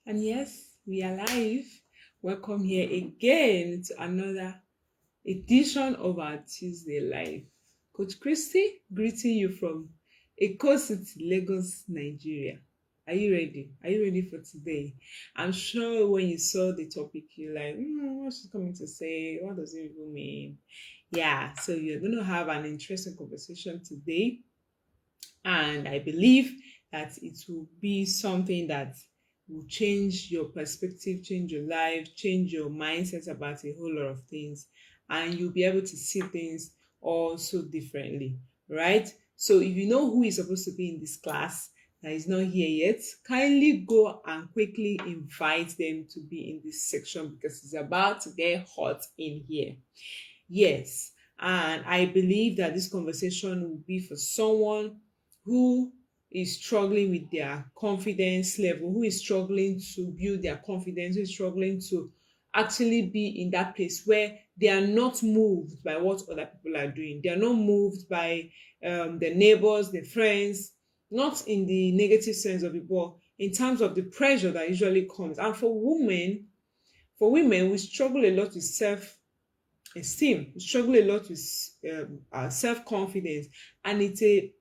And yes, we are live. Welcome here again to another edition of our Tuesday Live. Coach Christy greeting you from Eko City, Lagos, Nigeria. Are you ready? Are you ready for today? I'm sure when you saw the topic, you're like, what's she coming to say? What does it even mean? Yeah, so you're going to have an interesting conversation today, and I believe that it will be something that will change your perspective, change your life, change your mindset about a whole lot of things, and you'll be able to see things also differently, right? So if you know who is supposed to be in this class that is not here yet, kindly go and quickly invite them to be in this section because it's about to get hot in here. Yes, and I believe that this conversation will be for someone who is struggling with their confidence level, who is struggling to build their confidence, who is struggling to actually be in that place where they are not moved by what other people are doing. They are not moved by their neighbors, their friends, not in the negative sense of it, but in terms of the pressure that usually comes. And for women, we struggle a lot with self-esteem. We struggle a lot with our self-confidence, and it's a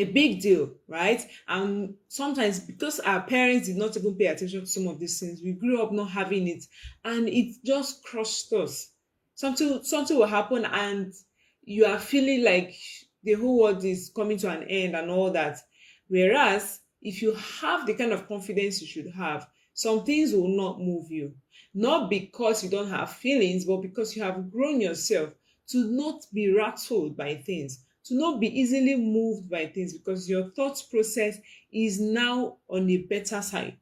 big deal, right? And sometimes because our parents did not even pay attention to some of these things, we grew up not having it, and it just crushed us. Something will happen, and you are feeling like the whole world is coming to an end and all that. Whereas if you have the kind of confidence you should have, some things will not move you. Not because you don't have feelings, but because you have grown yourself to not be rattled by things, to not be easily moved by things, because your thought process is now on a better side.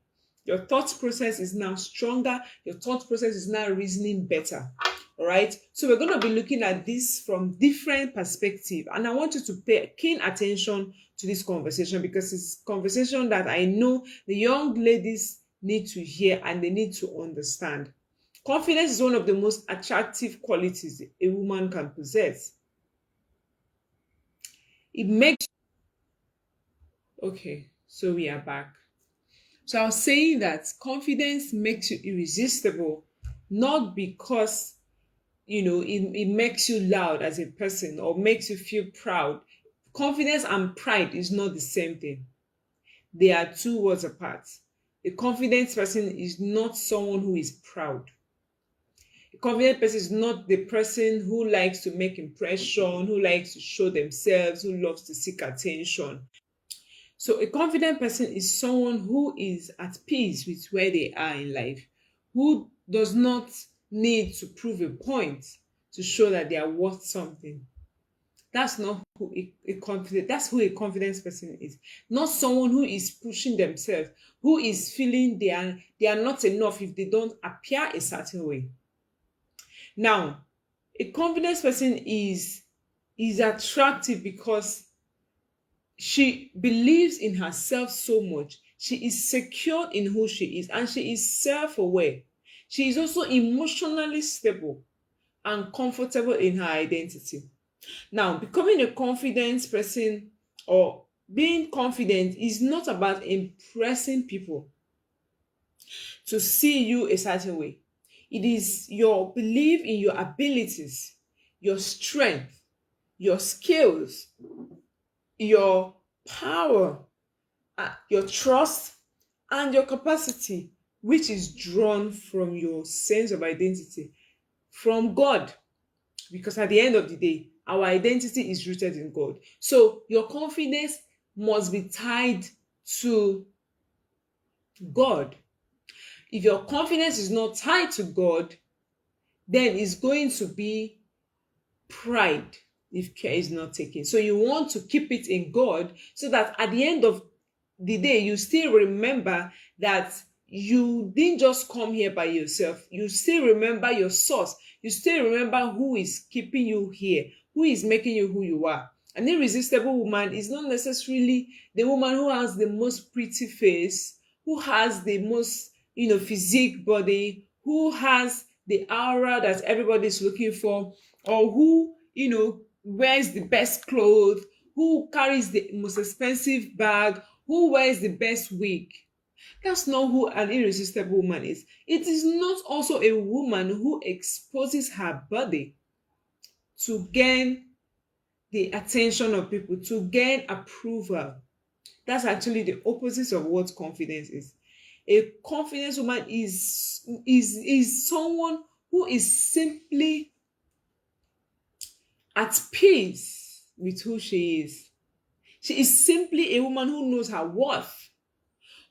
Your thought process is now stronger. Your thought process is now reasoning better. All right. So we're going to be looking at this from different perspective, and I want you to pay keen attention to this conversation because it's conversation that I know the young ladies need to hear and they need to understand. Confidence is one of the most attractive qualities a woman can possess. It makes Okay, so we are back. So I was saying that confidence makes you irresistible, not because it makes you loud as a person or makes you feel proud. Confidence and pride is not the same thing. They are two words apart. A confident person is not someone who is proud. A confident person is not the person who likes to make impression, who likes to show themselves, who loves to seek attention. So a confident person is someone who is at peace with where they are in life, who does not need to prove a point to show that they are worth something. That's not who a confident that's who a confident person is. Not someone who is pushing themselves, who is feeling they are not enough if they don't appear a certain way. Now, a confident person is attractive because she believes in herself so much. She is secure in who she is, and she is self-aware. She is also emotionally stable and comfortable in her identity. Now, becoming a confident person or being confident is not about impressing people to see you a certain way. It is your belief in your abilities, your strength, your skills, your power, your trust, and your capacity, which is drawn from your sense of identity from God. Because at the end of the day, our identity is rooted in God. So your confidence must be tied to God. If your confidence is not tied to God, then it's going to be pride if care is not taken. So you want to keep it in God so that at the end of the day, you still remember that you didn't just come here by yourself. You still remember your source. You still remember who is keeping you here, who is making you who you are. An irresistible woman is not necessarily the woman who has the most pretty face, who has the most, physique body, who has the aura that everybody's looking for, or who, wears the best clothes, who carries the most expensive bag, who wears the best wig. That's not who an irresistible woman is. It is not also a woman who exposes her body to gain the attention of people, to gain approval. That's actually the opposite of what confidence is. A confident woman is someone who is simply at peace with who she is. She is simply a woman who knows her worth,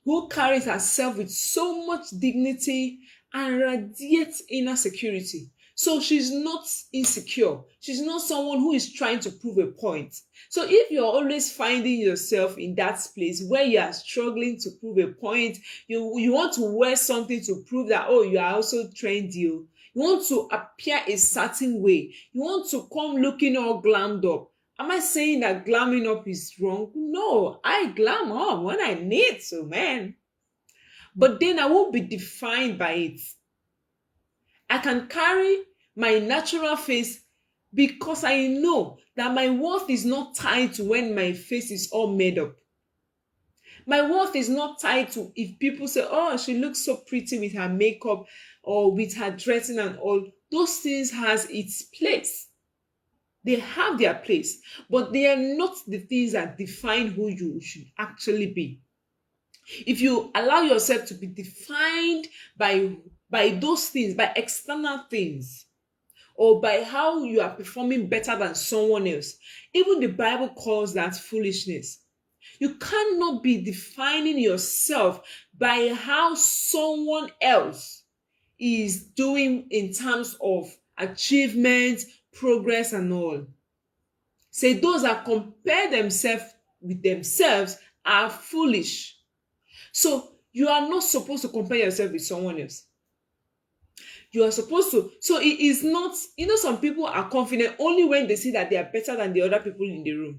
who carries herself with so much dignity and radiates inner security. So she's not insecure. She's not someone who is trying to prove a point. So if you're always finding yourself in that place where you are struggling to prove a point, you want to wear something to prove that, oh, you are also trendy. You want to appear a certain way. You want to come looking all glammed up. Am I saying that glamming up is wrong? No, I glam up when I need to, man. But then I won't be defined by it. I can carry my natural face because I know that my worth is not tied to when my face is all made up. My worth is not tied to if people say, oh, she looks so pretty with her makeup or with her dressing and all. Those things has its place. They have their place, but they are not the things that define who you should actually be. If you allow yourself to be defined by those things, by external things, or by how you are performing better than someone else, even the Bible calls that foolishness. You cannot be defining yourself by how someone else is doing in terms of achievement, progress, and all. Say those that compare themselves with themselves are foolish. So you are not supposed to compare yourself with someone else. You are supposed to. So it is not, some people are confident only when they see that they are better than the other people in the room.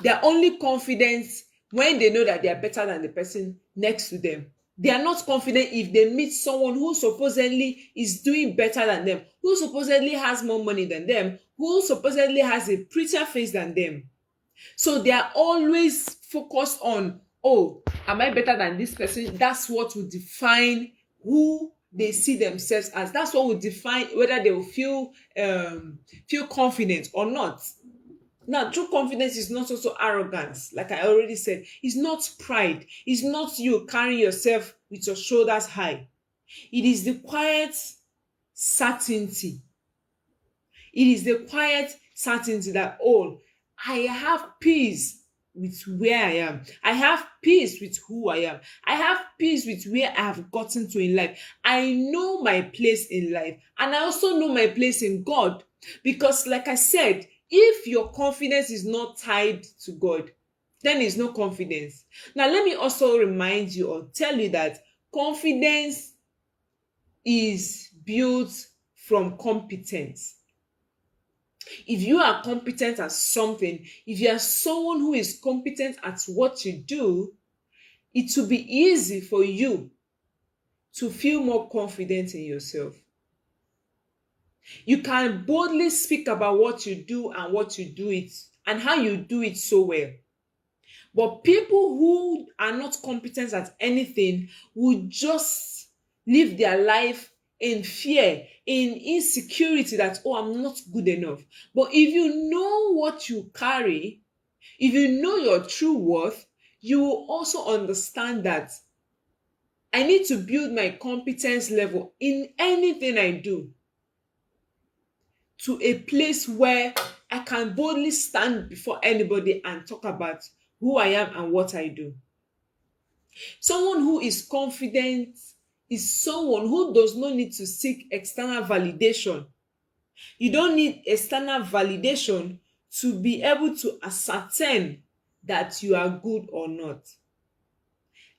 They are only confident when they know that they are better than the person next to them. They are not confident if they meet someone who supposedly is doing better than them, who supposedly has more money than them, who supposedly has a prettier face than them. So they are always focused on, oh, am I better than this person? That's what will define who they see themselves as. That's what will define whether they will feel confident or not. Now, true confidence is not also arrogance, like I already said. It's not pride. It's not you carrying yourself with your shoulders high. It is the quiet certainty. It is the quiet certainty that, oh, I have peace with where I am. I have peace with who I am. I have peace with where I have gotten to in life. I know my place in life. And I also know my place in God. Because like I said, if your confidence is not tied to God, then it's no confidence. Now, let me also remind you or tell you that confidence is built from competence. If you are competent at something, if you are someone who is competent at what you do, it will be easy for you to feel more confident in yourself. You can boldly speak about what you do and what you do it and how you do it so well. But people who are not competent at anything will just live their life in fear, in insecurity that, oh, I'm not good enough. But if you know what you carry, if you know your true worth, you will also understand that I need to build my competence level in anything I do to a place where I can boldly stand before anybody and talk about who I am and what I do. Someone who is confident is someone who does not need to seek external validation. You don't need external validation to be able to ascertain that you are good or not.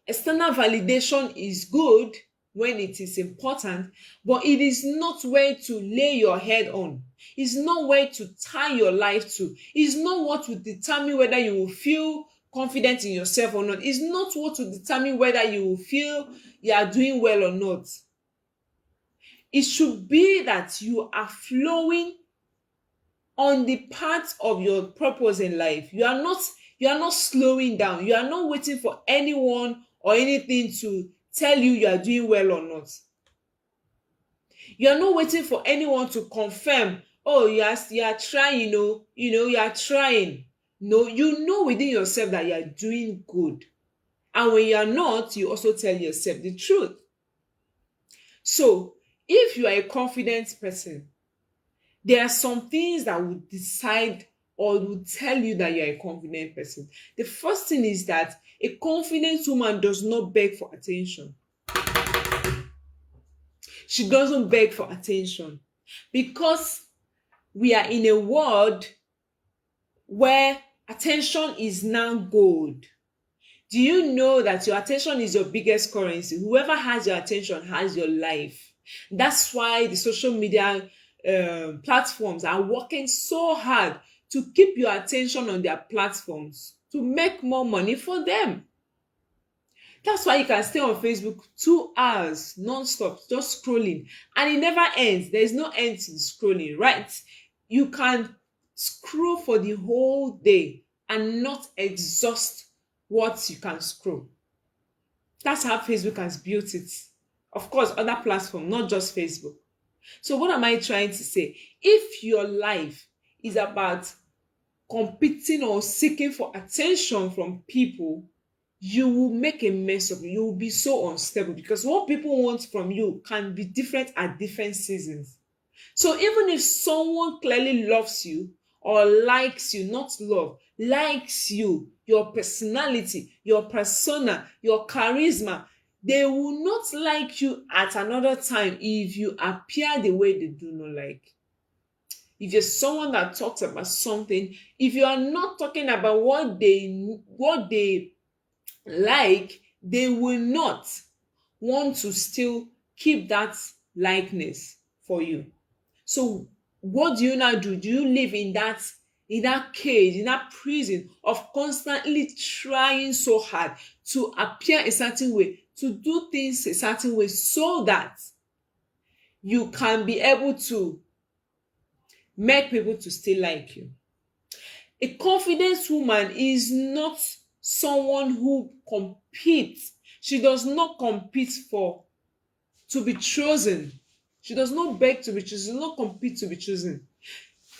External validation is good when it is important, but it is not where to lay your head on. It's not where to tie your life to. It's not what will determine whether you will feel confident in yourself or not. It's not what will determine whether you will feel you are doing well or not. It should be that you are flowing on the path of your purpose in life. You are not slowing down. You are not waiting for anyone or anything to tell you are doing well or not. You are not waiting for anyone to confirm, oh, you are trying, you are trying. No, you know within yourself that you are doing good. And when you are not, you also tell yourself the truth. So, if you are a confident person, there are some things that will decide or will tell you that you are a confident person. The first thing is that a confident woman does not beg for attention. She doesn't beg for attention because we are in a world where attention is now gold. Do you know that your attention is your biggest currency? Whoever has your attention has your life. That's why the social media platforms are working so hard to keep your attention on their platforms to make more money for them. That's why you can stay on Facebook 2 hours non-stop, just scrolling, and it never ends. There is no end to the scrolling, right? You can scroll for the whole day and not exhaust what you can scroll. That's how Facebook has built it. Of course, other platforms, not just Facebook. So what am I trying to say? If your life is about competing or seeking for attention from people, you will make a mess of it. You will be so unstable because what people want from you can be different at different seasons. So even if someone clearly loves you or likes you, not love, likes you, your personality, your persona, your charisma, they will not like you at another time if you appear the way they do not like. If you're someone that talks about something, if you are not talking about what they like, they will not want to still keep that likeness for you. So what do you now do? Do you live in that cage, in that prison of constantly trying so hard to appear a certain way, to do things a certain way so that you can be able to make people to still like you? A confident woman is not someone who competes. She does not compete to be chosen. She does not beg to be chosen. She does not compete to be chosen.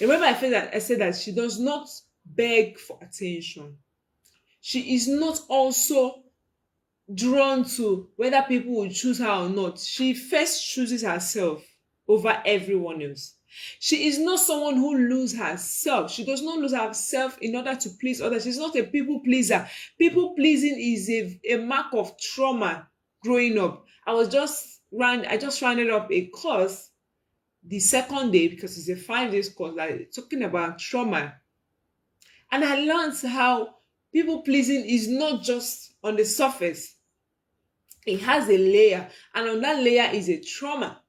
Remember, I said that she does not beg for attention. She is not also drawn to whether people will choose her or not. She first chooses herself over everyone else. She is not someone who loses herself. She does not lose herself in order to please others. She's not a people pleaser. People pleasing is a mark of trauma growing up. I just rounded up a course the second day because it's a 5 day course, like talking about trauma. And I learned how people pleasing is not just on the surface. It has a layer, and on that layer is a trauma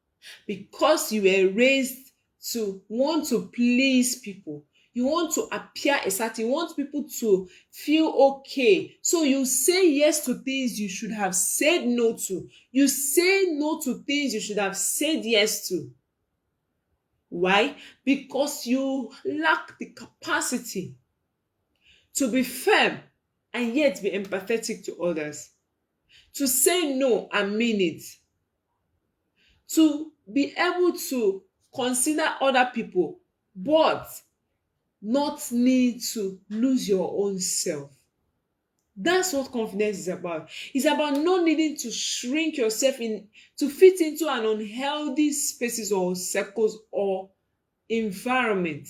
because you were raised to want to please people. You want to appear a certain, you want people to feel okay. So you say yes to things you should have said no to. You say no to things you should have said yes to. Why? Because you lack the capacity to be firm and yet be empathetic to others. To say no and mean it. To be able to consider other people, but not need to lose your own self. That's what confidence is about. It's about not needing to shrink yourself in to fit into an unhealthy spaces or circles or environment.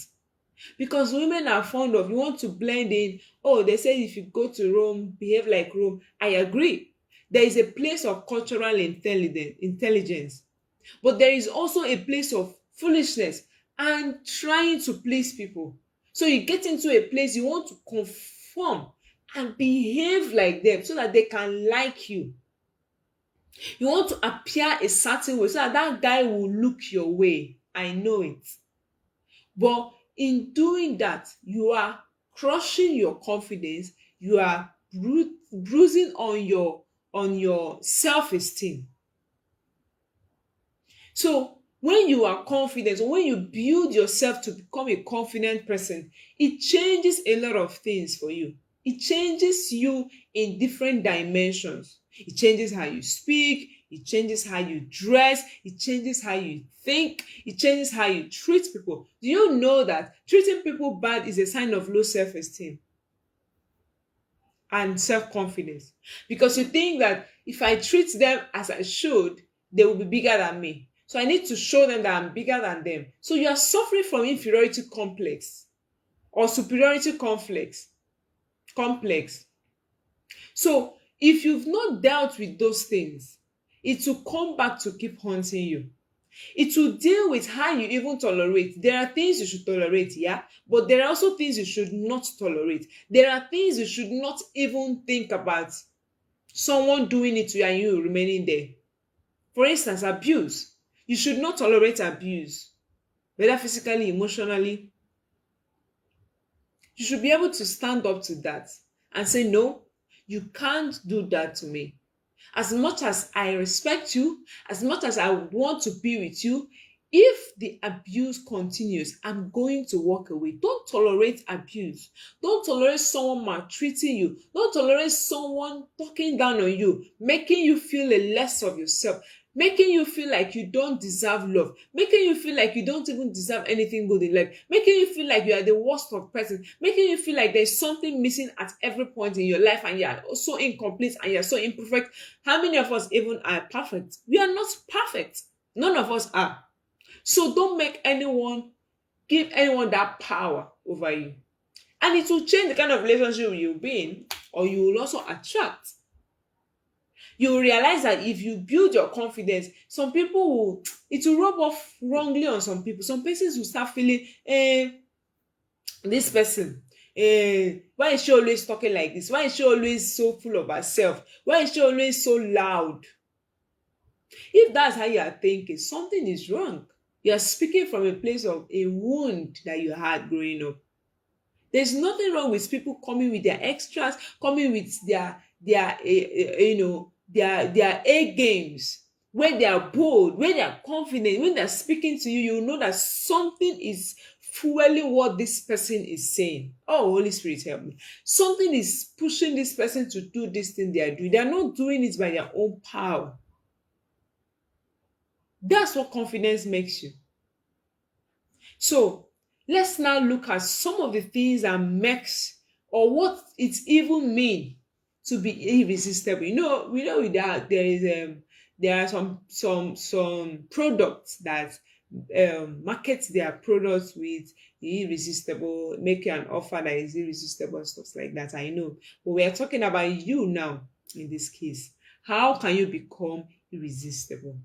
Because women are fond of, you want to blend in. Oh, they say if you go to Rome, behave like Rome. I agree. There is a place of cultural intelligence. But there is also a place of foolishness and trying to please people. So you get into a place you want to conform and behave like them so that they can like you. You want to appear a certain way so that guy will look your way. I know it. But in doing that, you are crushing your confidence. You are bruising on your self-esteem. So when you are confident, or when you build yourself to become a confident person, it changes a lot of things for you. It changes you in different dimensions. It changes how you speak, it changes how you dress, it changes how you think, it changes how you treat people. Do you know that treating people bad is a sign of low self-esteem and self-confidence? Because you think that if I treat them as I should, they will be bigger than me. So I need to show them that I'm bigger than them. So you are suffering from inferiority complex or superiority complex. So if you've not dealt with those things, it will come back to keep haunting you. It will deal with how you even tolerate. There are things you should tolerate, yeah, but there are also things you should not tolerate. There are things you should not even think about someone doing it to you and you remaining there. For instance, abuse. You should not tolerate abuse, whether physically, emotionally. You should be able to stand up to that and say, no, you can't do that to me. As much as I respect you, as much as I want to be with you, if the abuse continues, I'm going to walk away. Don't tolerate abuse. Don't tolerate someone maltreating you. Don't tolerate someone talking down on you, making you feel a less of yourself, making you feel like you don't deserve love, making you feel like you don't even deserve anything good in life, making you feel like you are the worst of person, making you feel like there's something missing at every point in your life and you're so incomplete and you're so imperfect. How many of us even are perfect? We are not perfect. None of us are. So don't make anyone, give anyone that power over you. And it will change the kind of relationship you'll be in, or you will also attract. You will realize that if you build your confidence, some people will, it will rub off wrongly on some people. Some persons will start feeling, this person, why is she always talking like this? Why is she always so full of herself? Why is she always so loud? If that's how you are thinking, something is wrong. You are speaking from a place of a wound that you had growing up. There's nothing wrong with people coming with their extras, coming with their A games, when they are bold, when they are confident, when they are speaking to you, you know that something is fueling what this person is saying. Oh, Holy Spirit, help me. Something is pushing this person to do this thing they are doing. They are not doing it by their own power. That's what confidence makes you. So let's now look at some of the things that makes or what it even mean to be irresistible. We know that there are some products that market their products with irresistible, make you an offer that is irresistible and stuff like that. I know, but we are talking about you now in this case. How can you become irresistible?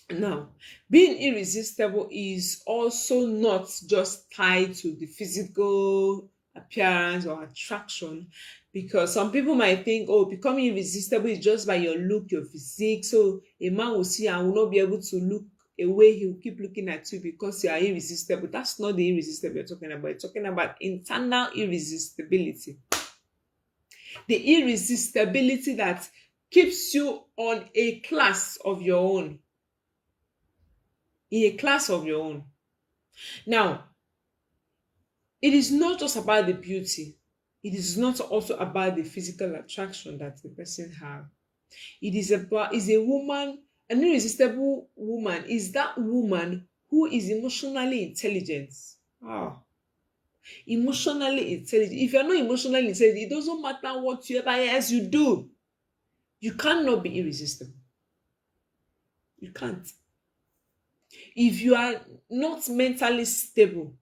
Now, being irresistible is also not just tied to the physical appearance or attraction, because some people might think, oh, becoming irresistible is just by your look, your physique. So a man will see and will not be able to look away. He will keep looking at you because you are irresistible. That's not the irresistible you're talking about. You're talking about internal irresistibility. The irresistibility that keeps you on a class of your own. In a class of your own. Now, it is not just about the beauty. It is not also about the physical attraction that the person has. It is about, is a woman, an irresistible woman, is that woman who is emotionally intelligent. Emotionally intelligent. If you're not emotionally intelligent, it doesn't matter whatever else you do. You cannot be irresistible. You can't. If you are not mentally stable,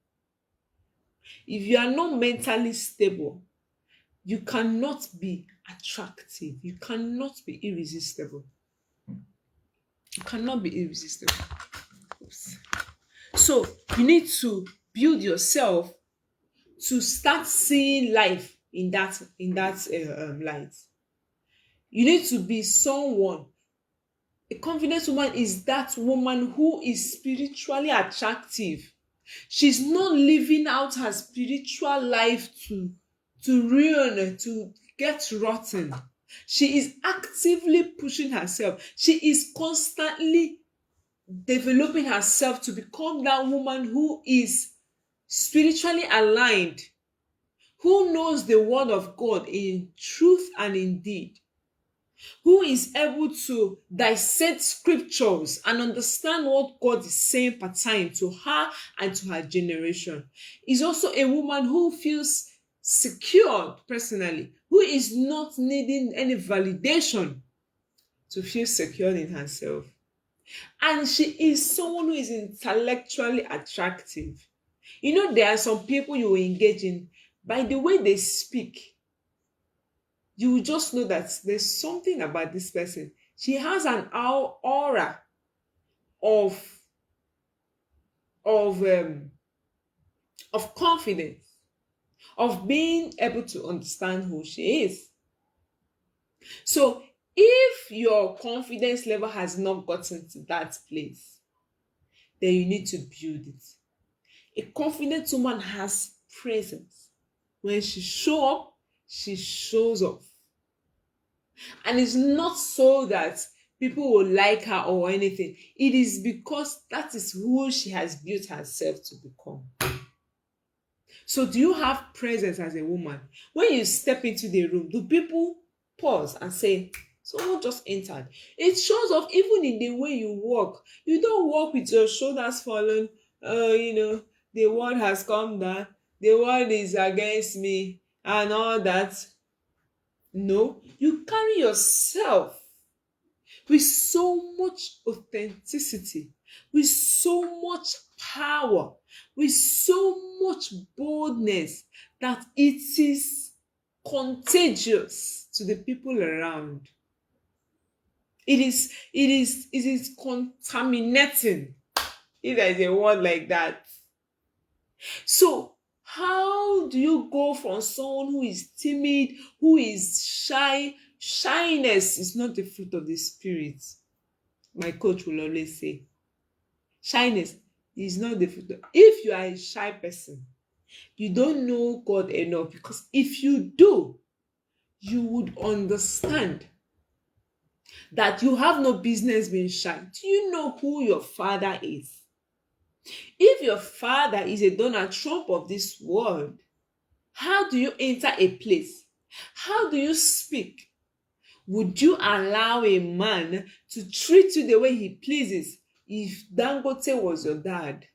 you cannot be attractive. You cannot be irresistible. You cannot be irresistible. Oops. So you need to build yourself to start seeing life in that light. You need to be someone. A confident woman is that woman who is spiritually attractive. She's not living out her spiritual life to ruin, to get rotten. She is actively pushing herself. She is constantly developing herself to become that woman who is spiritually aligned, who knows the word of God in truth and in deed. who is able to dissect scriptures and understand what God is saying per time to her and to her generation, is also a woman who feels secured personally, who is not needing any validation to feel secure in herself. And she is someone who is intellectually attractive. There are some people you will engage in by the way they speak. You will just know that there's something about this person. She has an aura of of um, of confidence, of being able to understand who she is. So if your confidence level has not gotten to that place, then you need to build it. A confident woman has presence. When she shows up, she shows off. And it's not so that people will like her or anything. It is because that is who she has built herself to become. So do you have presence as a woman? When you step into the room, do people pause and say, someone just entered? It shows off even in the way you walk. You don't walk with your shoulders fallen. The world has come down. The world is against me and all that. No, you carry yourself with so much authenticity, with so much power, with so much boldness that it is contagious to the people around. It is contaminating, if there is a word like that. So how do you go from someone who is timid, who is shy? Shyness is not the fruit of the spirit. My coach will always say, shyness is not the fruit. If you are a shy person, you don't know God enough, because if you do, you would understand that you have no business being shy. Do you know who your father is? If your father is a Donald Trump of this world, how do you enter a place? How do you speak? Would you allow a man to treat you the way he pleases if Dangote was your dad?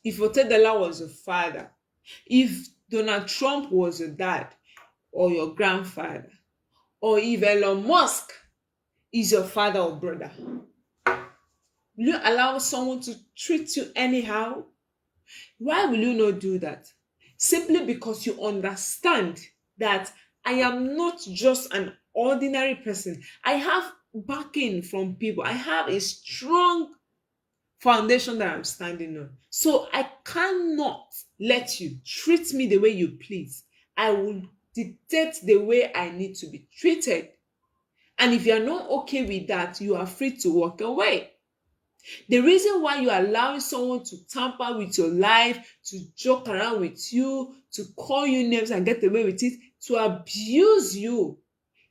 If Otedela was your father? If Donald Trump was your dad or your grandfather? Or if Elon Musk is your father or brother? Will you allow someone to treat you anyhow? Why will you not do that? Simply because you understand that I am not just an ordinary person. I have backing from people. I have a strong foundation that I'm standing on. So I cannot let you treat me the way you please. I will dictate the way I need to be treated. And if you're not okay with that, you are free to walk away. The reason why you're allowing someone to tamper with your life, to joke around with you, to call you names and get away with it, to abuse you,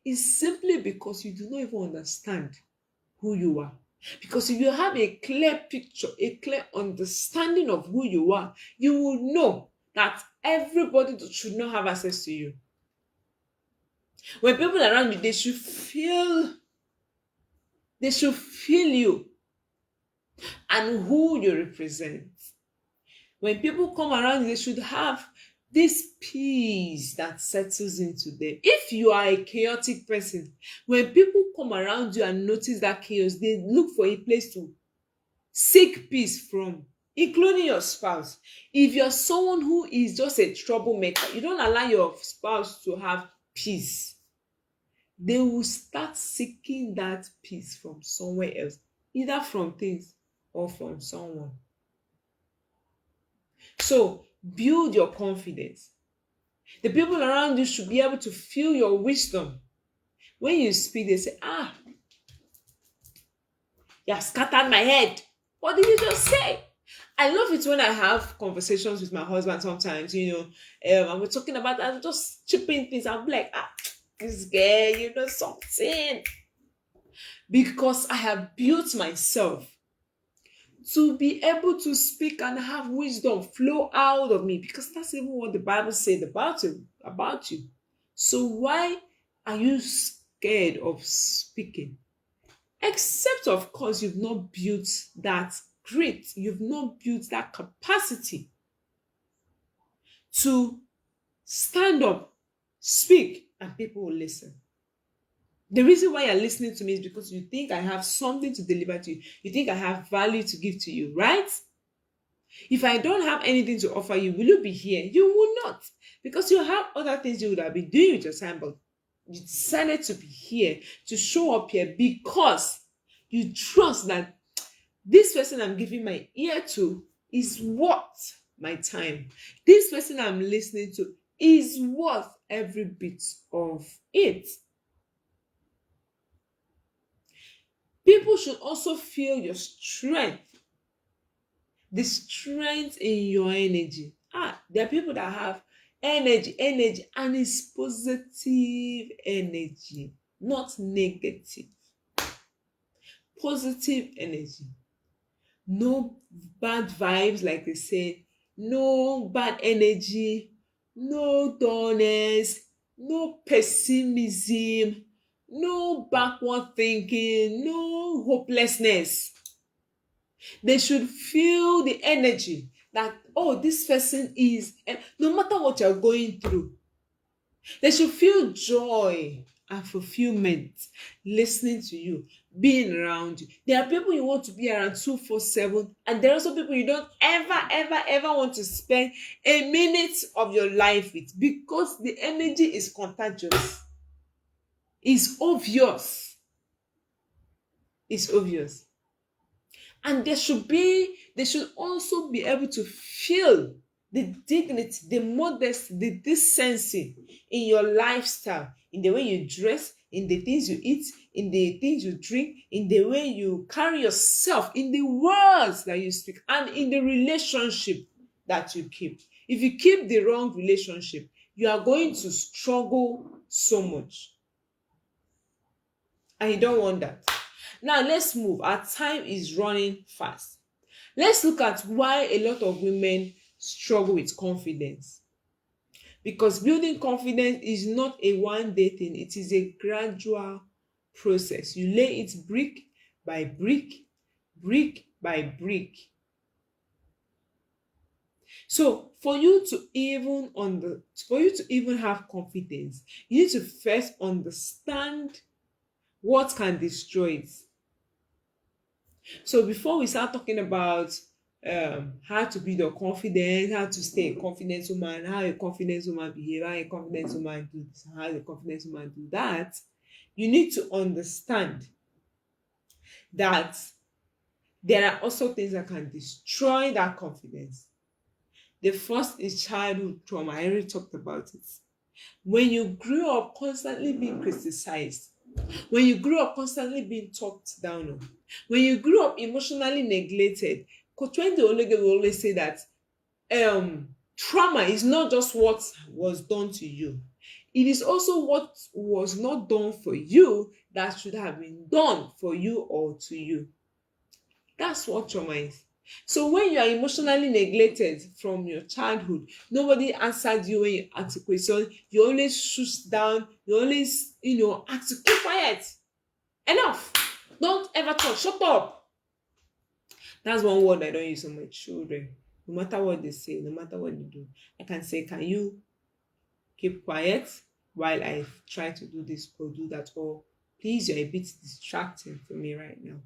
is simply because you do not even understand who you are. Because if you have a clear picture, a clear understanding of who you are, you will know that everybody should not have access to you. When people around you, they should feel you and who you represent. When people come around, they should have this peace that settles into them. If you are a chaotic person, when people come around you and notice that chaos, they look for a place to seek peace from, including your spouse. If you're someone who is just a troublemaker, you don't allow your spouse to have peace, they will start seeking that peace from somewhere else, either from things or from someone. So build your confidence. The people around you should be able to feel your wisdom. When you speak, they say, you have scattered my head. What did you just say? I love it when I have conversations with my husband sometimes, and we're talking about, I'm just chipping things. I'm like, this girl, something. Because I have built myself to be able to speak and have wisdom flow out of me, because that's even what the Bible said about you. So why are you scared of speaking. Except, of course, you've not built that grit, you've not built that capacity to stand up, speak, and people will listen. The reason why you're listening to me is because you think I have something to deliver to you. You think I have value to give to you, right? If I don't have anything to offer you, will you be here? You will not. Because you have other things you would have been doing with your time, but you decided to be here, to show up here because you trust that this person I'm giving my ear to is worth my time. This person I'm listening to is worth every bit of it. People should also feel your strength, the strength in your energy. There are people that have energy, and it's positive energy, not negative. Positive energy. No bad vibes, like they say, no bad energy, no dullness, no pessimism, no backward thinking, no hopelessness. They should feel the energy that, oh, this person is, no matter what you're going through, they should feel joy and fulfillment listening to you, being around you. There are people you want to be around 247, and there are also people you don't ever want to spend a minute of your life with because the energy is contagious. It's obvious. It's obvious. And they should also be able to feel the dignity, the modesty, the decency in your lifestyle, in the way you dress, in the things you eat, in the things you drink, in the way you carry yourself, in the words that you speak, and in the relationship that you keep. If you keep the wrong relationship, you are going to struggle so much. And you don't want that. Now let's move. Our time is running fast. Let's look at why a lot of women struggle with confidence. Because building confidence is not a one-day thing. It is a gradual process. You lay it brick by brick, brick by brick. So for you to even have confidence, you need to first understand what can destroy it. So before we start talking about how to build your confidence, how to stay a confident woman, how a confident woman behave, how a confident woman do this, how a confident woman do that, you need to understand that there are also things that can destroy that confidence. The first is childhood trauma. I already talked about it. When you grew up constantly being criticized, when you grew up constantly being talked down on, when you grew up emotionally neglected, Coach Wendy Olege will always say that trauma is not just what was done to you. It is also what was not done for you that should have been done for you or to you. That's what trauma is. So when you are emotionally neglected from your childhood, nobody answered you when you asked a question, you always shoot down, you always, ask to keep quiet. Enough. Don't ever talk. Shut up. That's one word I don't use on my children. No matter what they say, no matter what they do, I can say, can you keep quiet while I try to do this or do that? Or please, you're a bit distracting for me right now.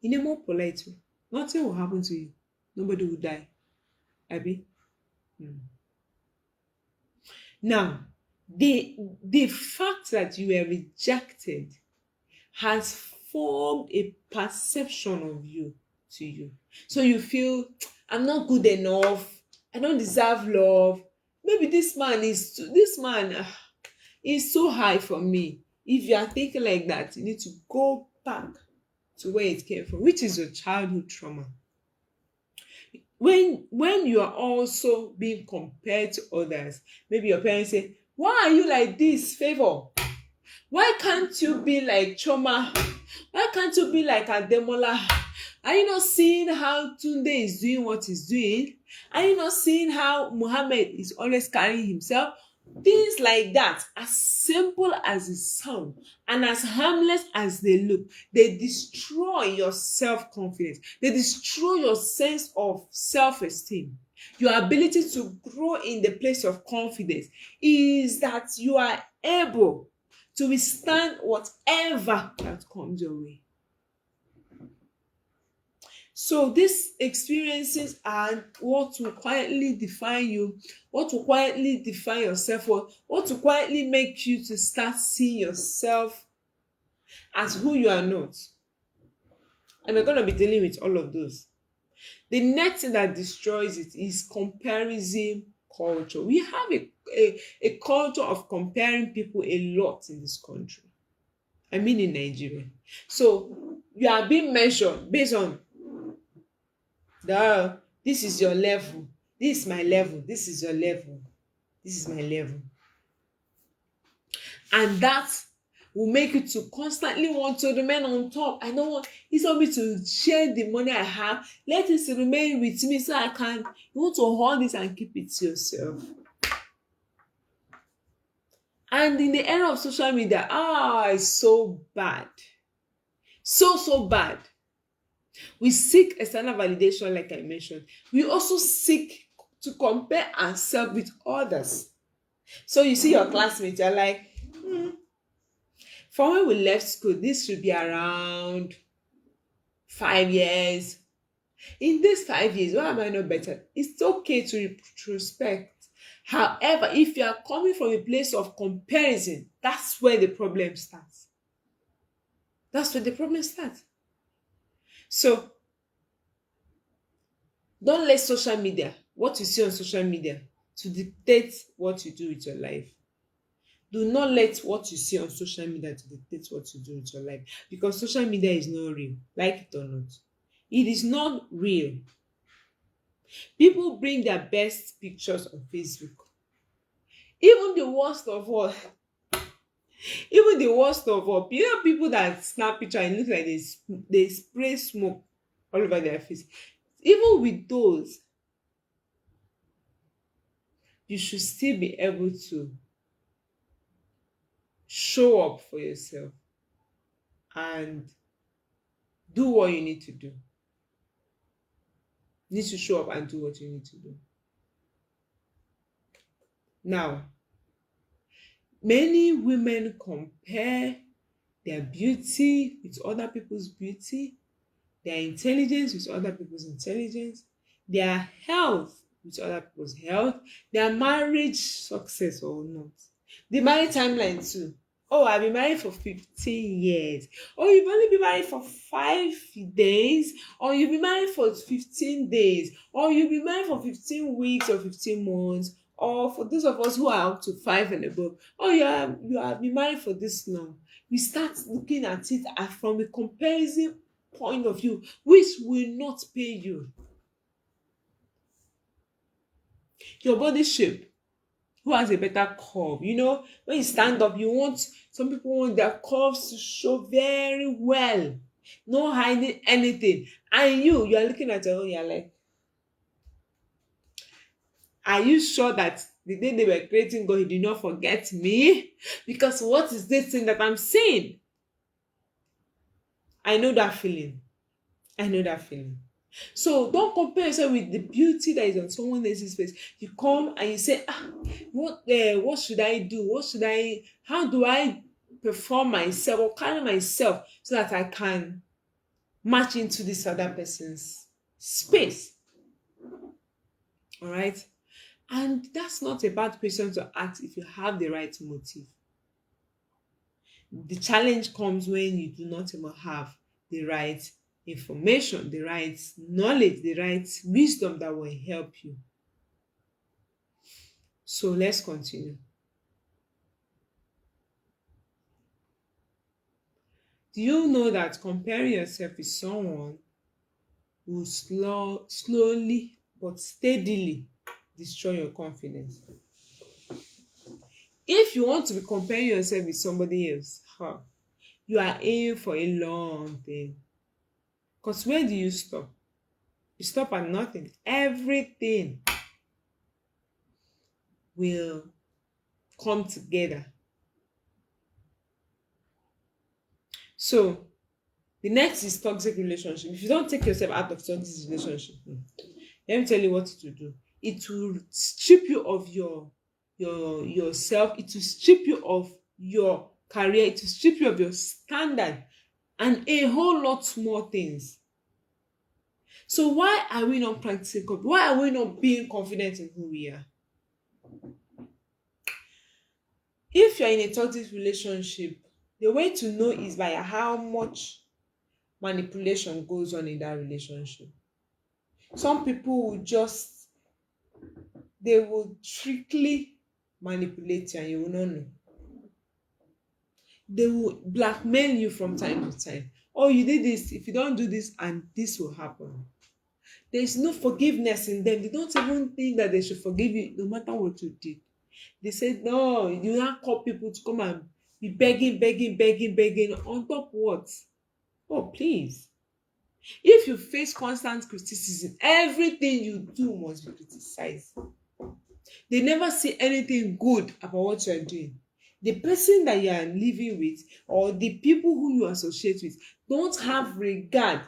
In a more polite way. Nothing will happen to you. Nobody will die. Abby? Now, the fact that you were rejected has formed a perception of you to you. So you feel, I'm not good enough. I don't deserve love. Maybe this man is so high for me. If you are thinking like that, you need to go back to where it came from, which is your childhood trauma. When you are also being compared to others, maybe your parents say, why are you like this, Favor? Why can't you be like Choma? Why can't you be like Ademola? Are you not seeing how Tunde is doing what he's doing? Are you not seeing how Muhammad is always carrying himself? Things like that, as simple as it sounds and as harmless as they look, they destroy your self-confidence. They destroy your sense of self-esteem. Your ability to grow in the place of confidence is that you are able to withstand whatever that comes your way. So these experiences are what will quietly define you, what will quietly define yourself, what will quietly make you to start seeing yourself as who you are not. And we're going to be dealing with all of those. The next thing that destroys it is comparison culture. We have a culture of comparing people a lot in this country. I mean in Nigeria. So you are being measured based on this is your level, this is my level, this is your level, this is my level. And that will make you to constantly want to remain on top. I don't want, instead of me to share the money I have, let it remain with me so I can, you want to hold it and keep it to yourself. And in the era of social media, it's so bad. So bad. We seek external validation, like I mentioned. We also seek to compare ourselves with others. So you see your classmates, you're like, from when we left school, this should be around 5 years. In these 5 years, why am I not better? It's okay to retrospect. However, if you are coming from a place of comparison, that's where the problem starts. That's where the problem starts. So, don't let social media, what you see on social media, to dictate what you do with your life. Do not let what you see on social media to dictate what you do with your life, because social media is not real, like it or not. It is not real. People bring their best pictures on Facebook. Even the worst of all, you know, people that snap picture and look like they spray smoke all over their face. Even with those, you should still be able to show up for yourself and do what you need to do. You need to show up and do what you need to do. Now, many women compare their beauty with other people's beauty, their intelligence with other people's intelligence, their health with other people's health, their marriage success or not. The marriage timeline too. Oh, I've been married for 15 years. Or you've only been married for 5 days. Or you've been married for 15 days. Or you've been married for 15 weeks or 15 months. Or for those of us who are up to 5 and above. Oh, you have been married for this long. We start looking at it from a comparison point of view, which will not pay you. Your body shape. Who has a better curve? You know, when you stand up, some people want their curves to show very well, no hiding anything. And you are looking at your own, you're like, are you sure that the day they were creating God, he did not forget me? Because what is this thing that I'm seeing? I know that feeling. So don't compare yourself with the beauty that is on someone else's face. You come and you say, what should I do? How do I perform myself or carry myself so that I can match into this other person's space? All right. And that's not a bad question to ask if you have the right motive. The challenge comes when you do not even have the right information, the right knowledge, the right wisdom that will help you. So let's continue. Do you know that comparing yourself with someone will slowly but steadily destroy your confidence? If you want to be comparing yourself with somebody else, you are in for a long thing. Because where do you stop? You stop at nothing. Everything will come together. So the next is toxic relationship. If you don't take yourself out of toxic relationship, let me tell you what it will do. It will strip you of yourself. It will strip you of your career. It will strip you of your standard and a whole lot more things. So why are we not practicing confidence? Why are we not being confident in who we are? If you're in a toxic relationship, the way to know is by how much manipulation goes on in that relationship. Some people will just, they will strictly manipulate you and you will not know. They will blackmail you from time to time. Oh, you did this. If you don't do this, and this will happen. There is no forgiveness in them. They don't even think that they should forgive you no matter what you did. They said, no, you can't call people to come and be begging. On top what? Oh, please. If you face constant criticism, everything you do must be criticized. They never see anything good about what you are doing. The person that you are living with or the people who you associate with don't have regard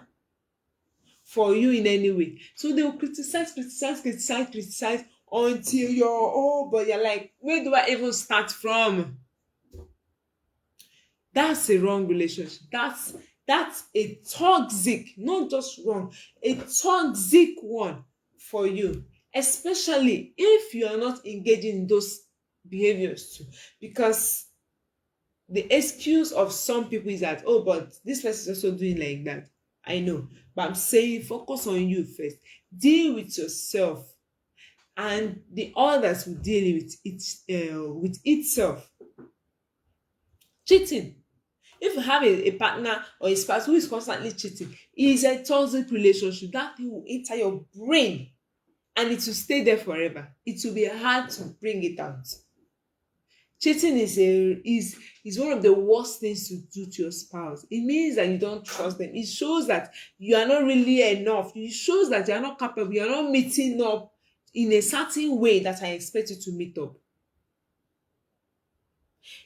for you in any way. So they will criticize until you're, oh, but you're like, where do I even start from? That's a wrong relationship. That's a toxic, not just wrong, a toxic one for you, especially if you are not engaging in those behaviors too. Because the excuse of some people is that, oh, but this person is also doing like that. I know, but I'm saying focus on you first. Deal with yourself, and the others will deal with itself. Cheating. If you have a partner or a spouse who is constantly cheating, it is a toxic relationship. That thing will enter your brain and it will stay there forever. It will be hard to bring it out. Cheating is one of the worst things to do to your spouse. It means that you don't trust them. It shows that you are not really enough. It shows that you are not capable. You are not meeting up in a certain way that I expect you to meet up.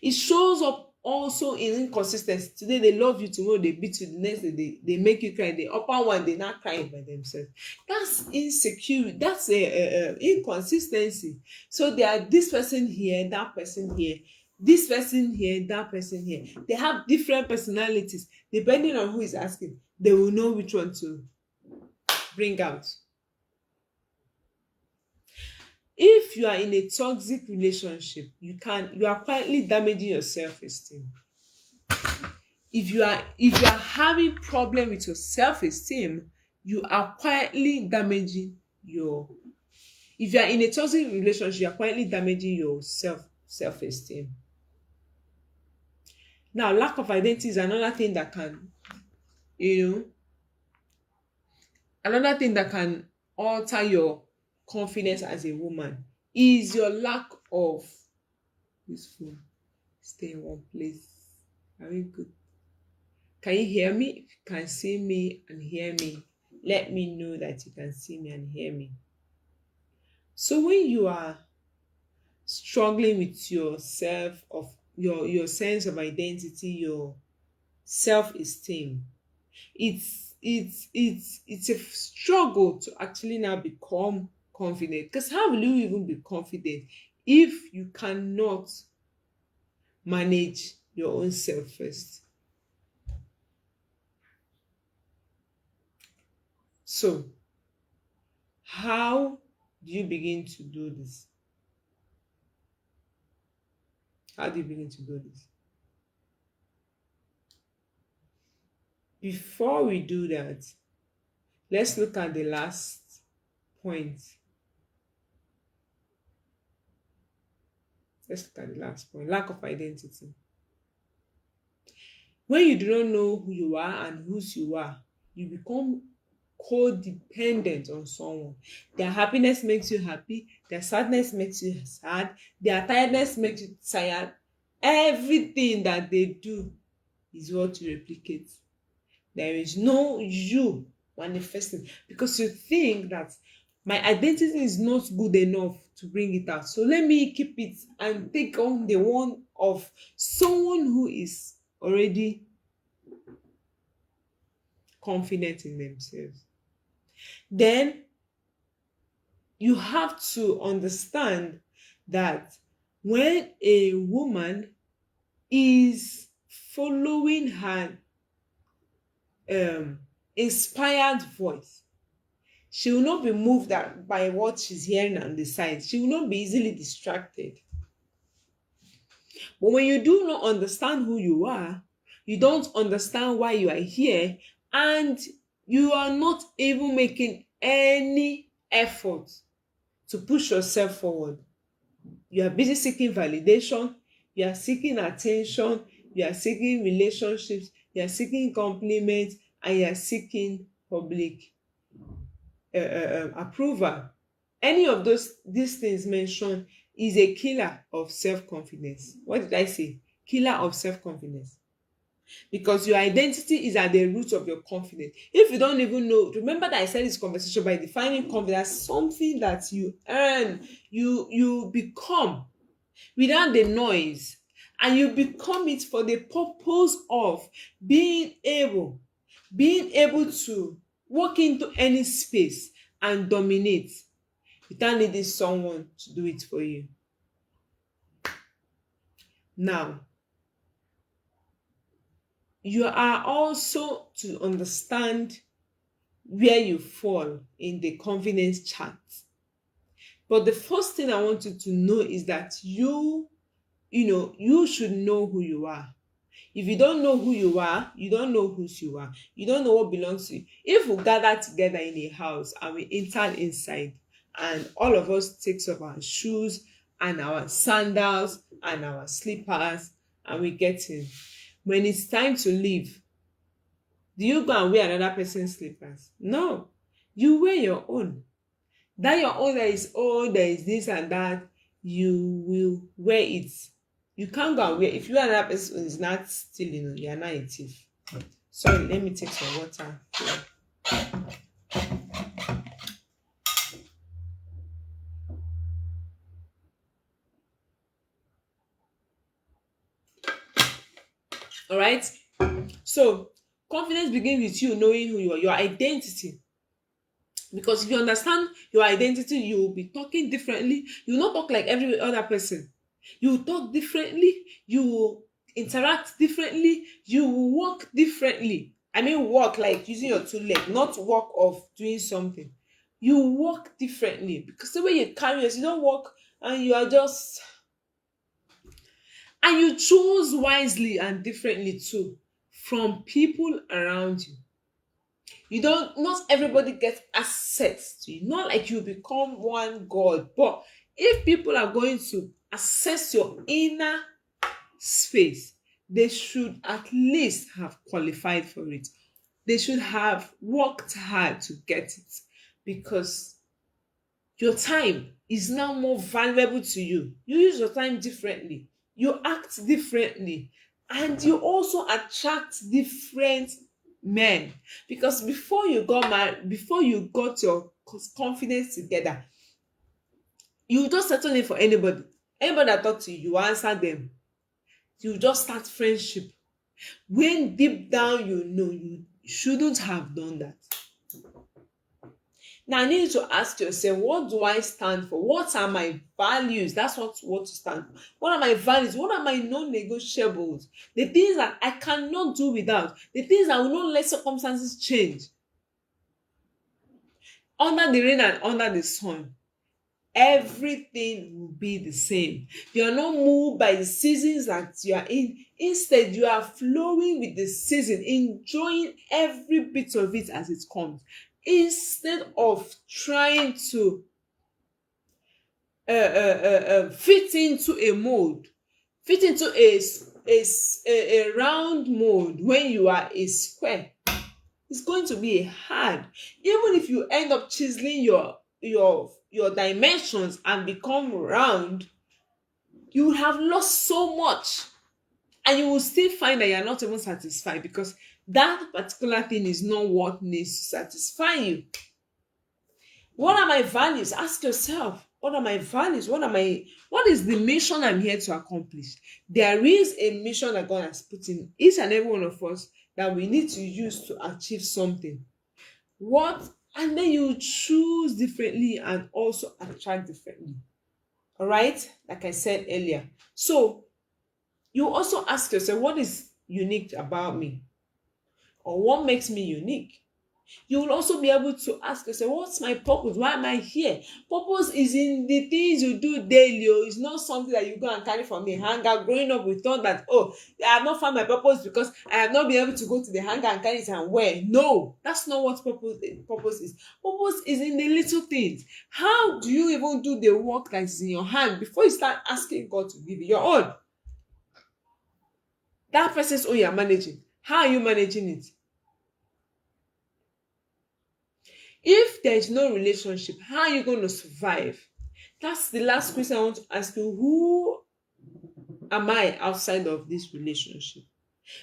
It shows up also in inconsistency. Today they love you, tomorrow they beat you, the next day they make you cry, the upper one they not crying by themselves. That's insecure. That's a inconsistency. So there are this person here, that person here, this person here, that person here. They have different personalities. Depending on who is asking, they will know which one to bring out. If you are in a toxic relationship, you are quietly damaging your self-esteem. If you are having problem with your self-esteem, you are quietly damaging your. If you are in a toxic relationship, you are quietly damaging your self-esteem. Now, lack of identity is another thing that can, another thing that can alter your confidence as a woman is your lack of this phone. Stay in one place. Are we good? Can you hear me? If you can see me and hear me, let me know that you can see me and hear me. So when you are struggling with yourself, of your sense of identity, your self-esteem, it's a struggle to actually now become confident. Because how will you even be confident if you cannot manage your own self first? So how do you begin to do this? How do you begin to do this? Before we do that, let's look at the last point. Let's look at the last point. Lack of identity. When you do not know who you are and whose you are, you become codependent on someone. Their happiness makes you happy, their sadness makes you sad, their tiredness makes you tired. Everything that they do is what you replicate. There is no you manifesting because you think that My identity is not good enough to bring it out. So let me keep it and take on the one of someone who is already confident in themselves. Then you have to understand that when a woman is following her um, inspired voice, she will not be moved by what she's hearing on the side. She will not be easily distracted. But when you do not understand who you are, you don't understand why you are here, and you are not even making any effort to push yourself forward. You are busy seeking validation, you are seeking attention, you are seeking relationships, you are seeking compliments, and you are seeking public approval. Any of these things mentioned is a killer of self-confidence. What did I say? Killer of self-confidence. Because your identity is at the root of your confidence. If you don't even know, remember that I said this conversation by defining confidence as something that you earn, you become without the noise, and you become it for the purpose of being able to walk into any space and dominate without needing someone to do it for you. Now, you are also to understand where you fall in the confidence chart. But the first thing I want you to know is that you should know who you are. If you don't know who you are, you don't know whose you are. You don't know what belongs to you. If we gather together in a house and we enter inside, and all of us takes off our shoes and our sandals and our slippers, and we get in. When it's time to leave, do you go and wear another person's slippers? No. You wear your own. That your own, there is, oh, there is this and that, you will wear it. You can't go and wear, if you are another person is not stealing, you are not a thief. Sorry, let me take some water. All right. So confidence begins with you knowing who you are, your identity. Because if you understand your identity, you will be talking differently. You will not talk like every other person. You will talk differently. You will interact differently. You will walk differently. I mean, walk like using your two legs, not walk of doing something. You walk differently because the way you carry yourself, you don't walk and you are just, and you choose wisely and differently too from people around you. You don't, not everybody gets access to you. Not like you become one God, but if people are going to access your inner space, they should at least have qualified for it. They should have worked hard to get it, because your time is now more valuable to you. You use your time differently, you act differently, and you also attract different men. Because before you got married, before you got your confidence together, you just settle in for anybody that talk to you, you answer them. You just start friendship when deep down you know you shouldn't have done that. Now I need you to ask yourself, what do I stand for? What are my values? That's what to stand for. What are my values? What are my non-negotiables? The things that I cannot do without. The things that will not let circumstances change. Under the rain and under the sun, everything will be the same. You are not moved by the seasons that you are in. Instead, you are flowing with the season, enjoying every bit of it as it comes, instead of trying to fit into a mold, fit into a round mold when you are a square. It's going to be hard. Even if you end up chiseling your dimensions and become round, you will have lost so much, and you will still find that you are not even satisfied, because that particular thing is not what needs to satisfy you. What are my values? Ask yourself, what are my values? What is the mission I'm here to accomplish? There is a mission that God has put in each and every one of us that we need to use to achieve something. What? And then you choose differently and also attract differently. All right? Like I said earlier. So you also ask yourself, what is unique about me? Or what makes me unique? You will also be able to ask yourself, what's my purpose? Why am I here? Purpose is in the things you do daily. Oh, it's not something that you go and carry from a hangar. Growing up, we thought that, oh, I have not found my purpose because I have not been able to go to the hangar and carry it and wear. No, that's not what purpose is. Purpose is in the little things. How do you even do the work that is in your hand before you start asking God to give you your own? That person's own you are managing. How are you managing it? If there is no relationship, how are you going to survive? That's the last question I want to ask you. Who am I outside of this relationship?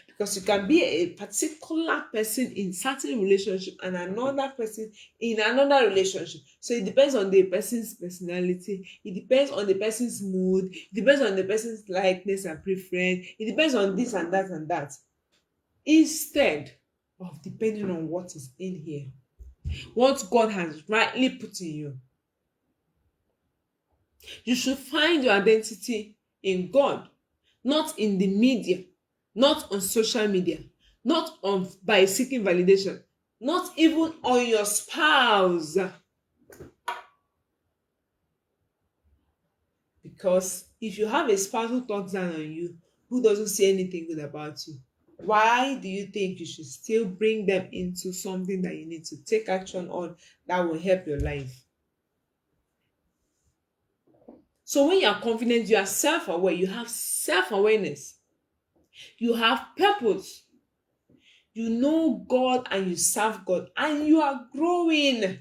Because you can be a particular person in certain relationship and another person in another relationship. So it depends on the person's personality. It depends on the person's mood. It depends on the person's likeness and preference. It depends on this and that and that. Instead of depending on what is in here, what God has rightly put in you. You should find your identity in God, not in the media, not on social media, not on by seeking validation, not even on your spouse. Because if you have a spouse who talks down on you, who doesn't say anything good about you, why do you think you should still bring them into something that you need to take action on that will help your life? So when you are confident, you are self-aware, you have self-awareness, you have purpose, you know God and you serve God, and you are growing.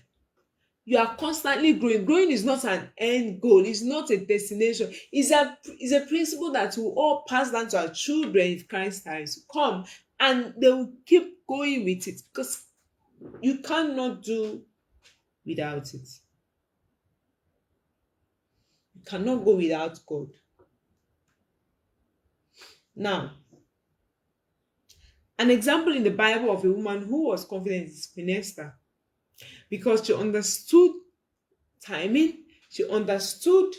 You are constantly growing. Growing is not an end goal, it's not a destination. It's a principle that will all pass down to our children if Christ has to come, and they will keep going with it because you cannot do without it. You cannot go without God. Now, an example in the Bible of a woman who was confident is Queen Esther, because she understood timing, she understood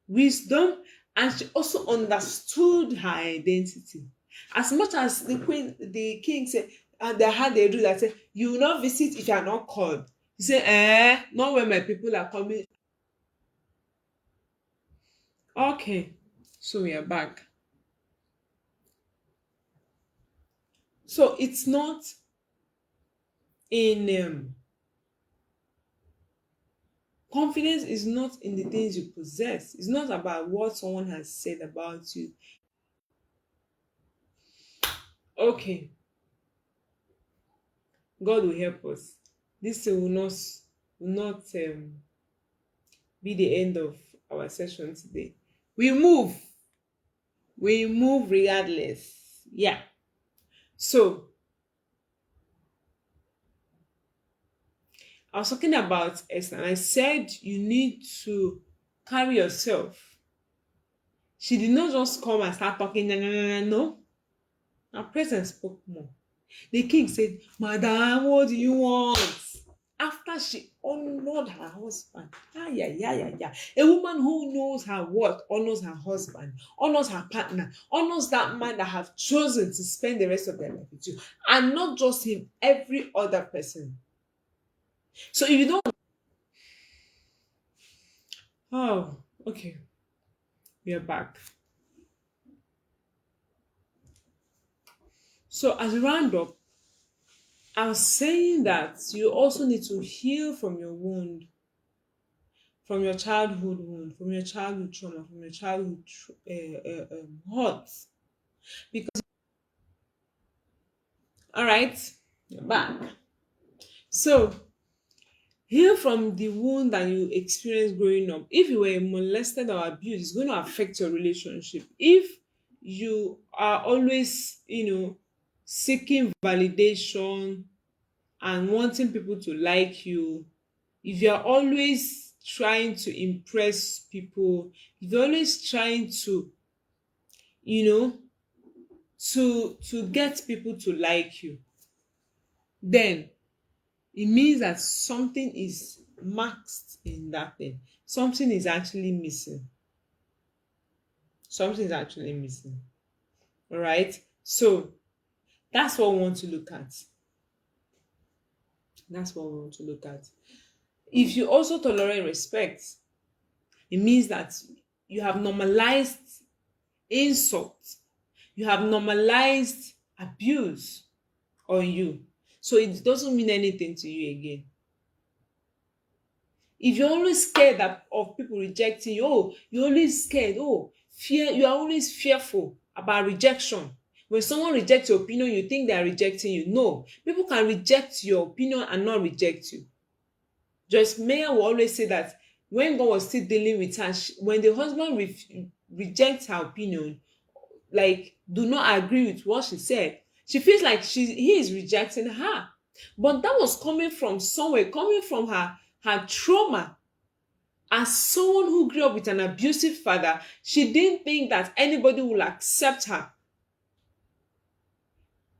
wisdom, and she also understood her identity. As much as the king said, and they had a rule that said, you will not visit if you are not called. He said, not when my people are coming. Okay, so we are back. So it's not in confidence is not in the things you possess. It's not about what someone has said about you. Okay, God will help us. This will not be the end of our session today. We move. We move regardless. Yeah. So I was talking about Esther, and I said you need to carry yourself. She did not just come and start talking. No, no, no, no, no. Her presence spoke more. The king said, Madam, what do you want? After she honored her husband. Ah, yeah, yeah, yeah, yeah. A woman who knows her worth, honors her husband, honors her partner, honors that man that have chosen to spend the rest of their life with you. And not just him, every other person. So if you don't, oh, okay, we are back. So as a roundup, I was saying that you also need to heal from your wound, from your childhood wound, from your childhood trauma, from your childhood hurts. Because, all right, you're back. So, heal from the wound that you experienced growing up. If you were molested or abused, it's going to affect your relationship. If you are always, seeking validation and wanting people to like you, if you're always trying to impress people, if you're always trying to, you know, to get people to like you, then it means that something is maxed in that thing. Something is actually missing. Something is actually missing. All right. So that's what we want to look at. That's what we want to look at. If you also tolerate respect, it means that you have normalized insult, you have normalized abuse on you. So it doesn't mean anything to you again. If you're always scared of people rejecting you, oh, you're always scared, oh, fear, you are always fearful about rejection. When someone rejects your opinion, you think they are rejecting you. No, people can reject your opinion and not reject you. Joyce Meyer will always say that when God was still dealing with her, when the husband rejects her opinion, like do not agree with what she said, she feels like he is rejecting her. But that was coming from somewhere, coming from her trauma. As someone who grew up with an abusive father, she didn't think that anybody will accept her.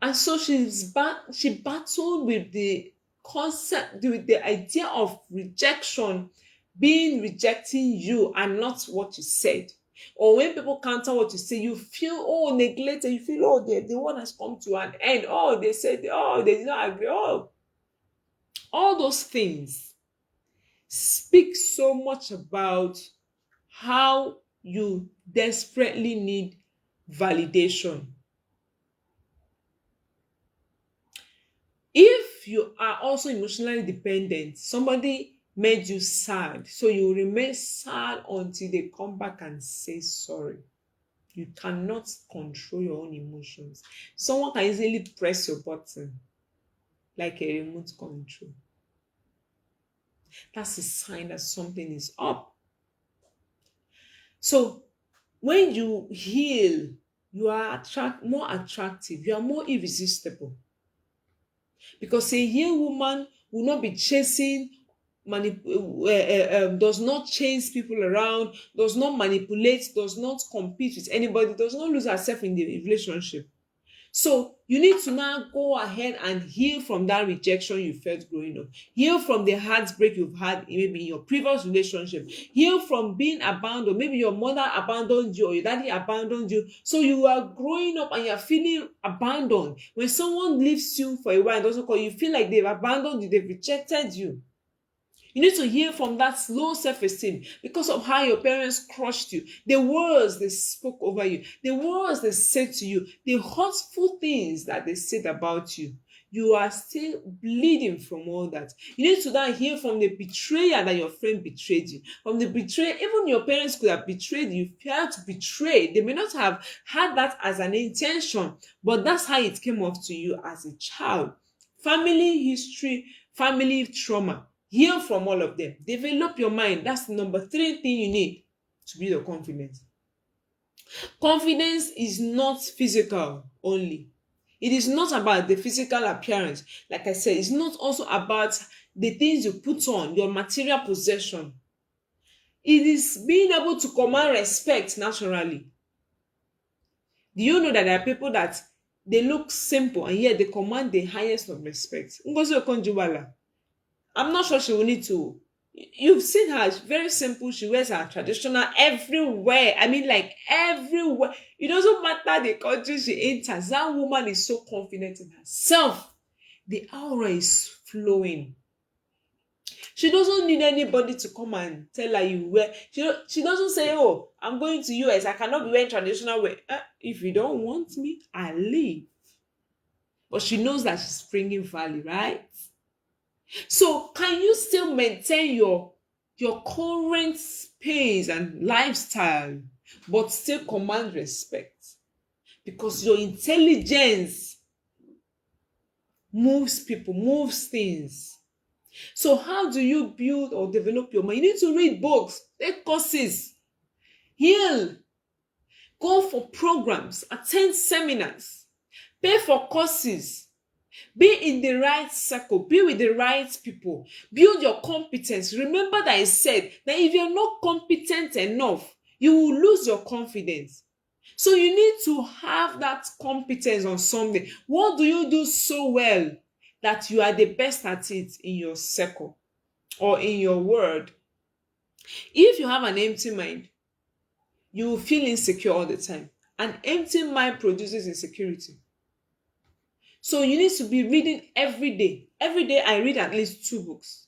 And so she battled with the concept, with the idea of rejection, being rejecting you and not what you said. Or when people counter what you say, you feel, oh, neglected. You feel, oh, the one has come to an end. Oh, they said, oh, they did not agree. Oh, all those things speak so much about how you desperately need validation. If you are also emotionally dependent, somebody made you sad, so you remain sad until they come back and say sorry. You cannot control your own emotions. Someone can easily press your button like a remote control. That's a sign that something is up. So when you heal, you are more attractive. You are more irresistible. Because a healed woman will not be chasing, does not chase people around, does not manipulate, does not compete with anybody, does not lose herself in the relationship. So you need to now go ahead and heal from that rejection you felt growing up. Heal from the heartbreak you've had maybe in your previous relationship. Heal from being abandoned. Maybe your mother abandoned you or your daddy abandoned you. So you are growing up and you're feeling abandoned. When someone leaves you for a while and doesn't call you, feel like they've abandoned you, they've rejected you. You need to heal from that low self-esteem because of how your parents crushed you, the words they spoke over you, the words they said to you, the hurtful things that they said about you. You are still bleeding from all that. You need to now heal from the betrayal that your friend betrayed you. From the betrayal, even your parents could have betrayed you. You felt betrayed. They may not have had that as an intention, but that's how it came off to you as a child. Family history, family trauma. Heal from all of them. Develop your mind. That's the number 3 thing you need to build your confidence. Confidence is not physical only. It is not about the physical appearance. Like I said, it's not also about the things you put on, your material possession. It is being able to command respect naturally. Do you know that there are people that they look simple and yet they command the highest of respect? Ngozi Okonjo-Iweala. I'm not sure she will need to. You've seen her, very simple. She wears her traditional everywhere. I mean, like everywhere. It doesn't matter the country she enters. That woman is so confident in herself. The aura is flowing. She doesn't need anybody to come and tell her you wear. She doesn't say, oh, I'm going to US. I cannot be wearing traditional wear. If you don't want me, I'll leave. But she knows that she's bringing value, right? So can you still maintain your current pace and lifestyle but still command respect? Because your intelligence moves people, moves things. So how do you build or develop your mind? You need to read books, take courses, heal, go for programs, attend seminars, pay for courses. Be in the right circle. Be with the right people. Build your competence. Remember that I said that if you're not competent enough, you will lose your confidence. So you need to have that competence on something. What do you do so well that you are the best at it in your circle or in your world? If you have an empty mind, you will feel insecure all the time. An empty mind produces insecurity. So you need to be reading every day. Every day I read at least 2 books.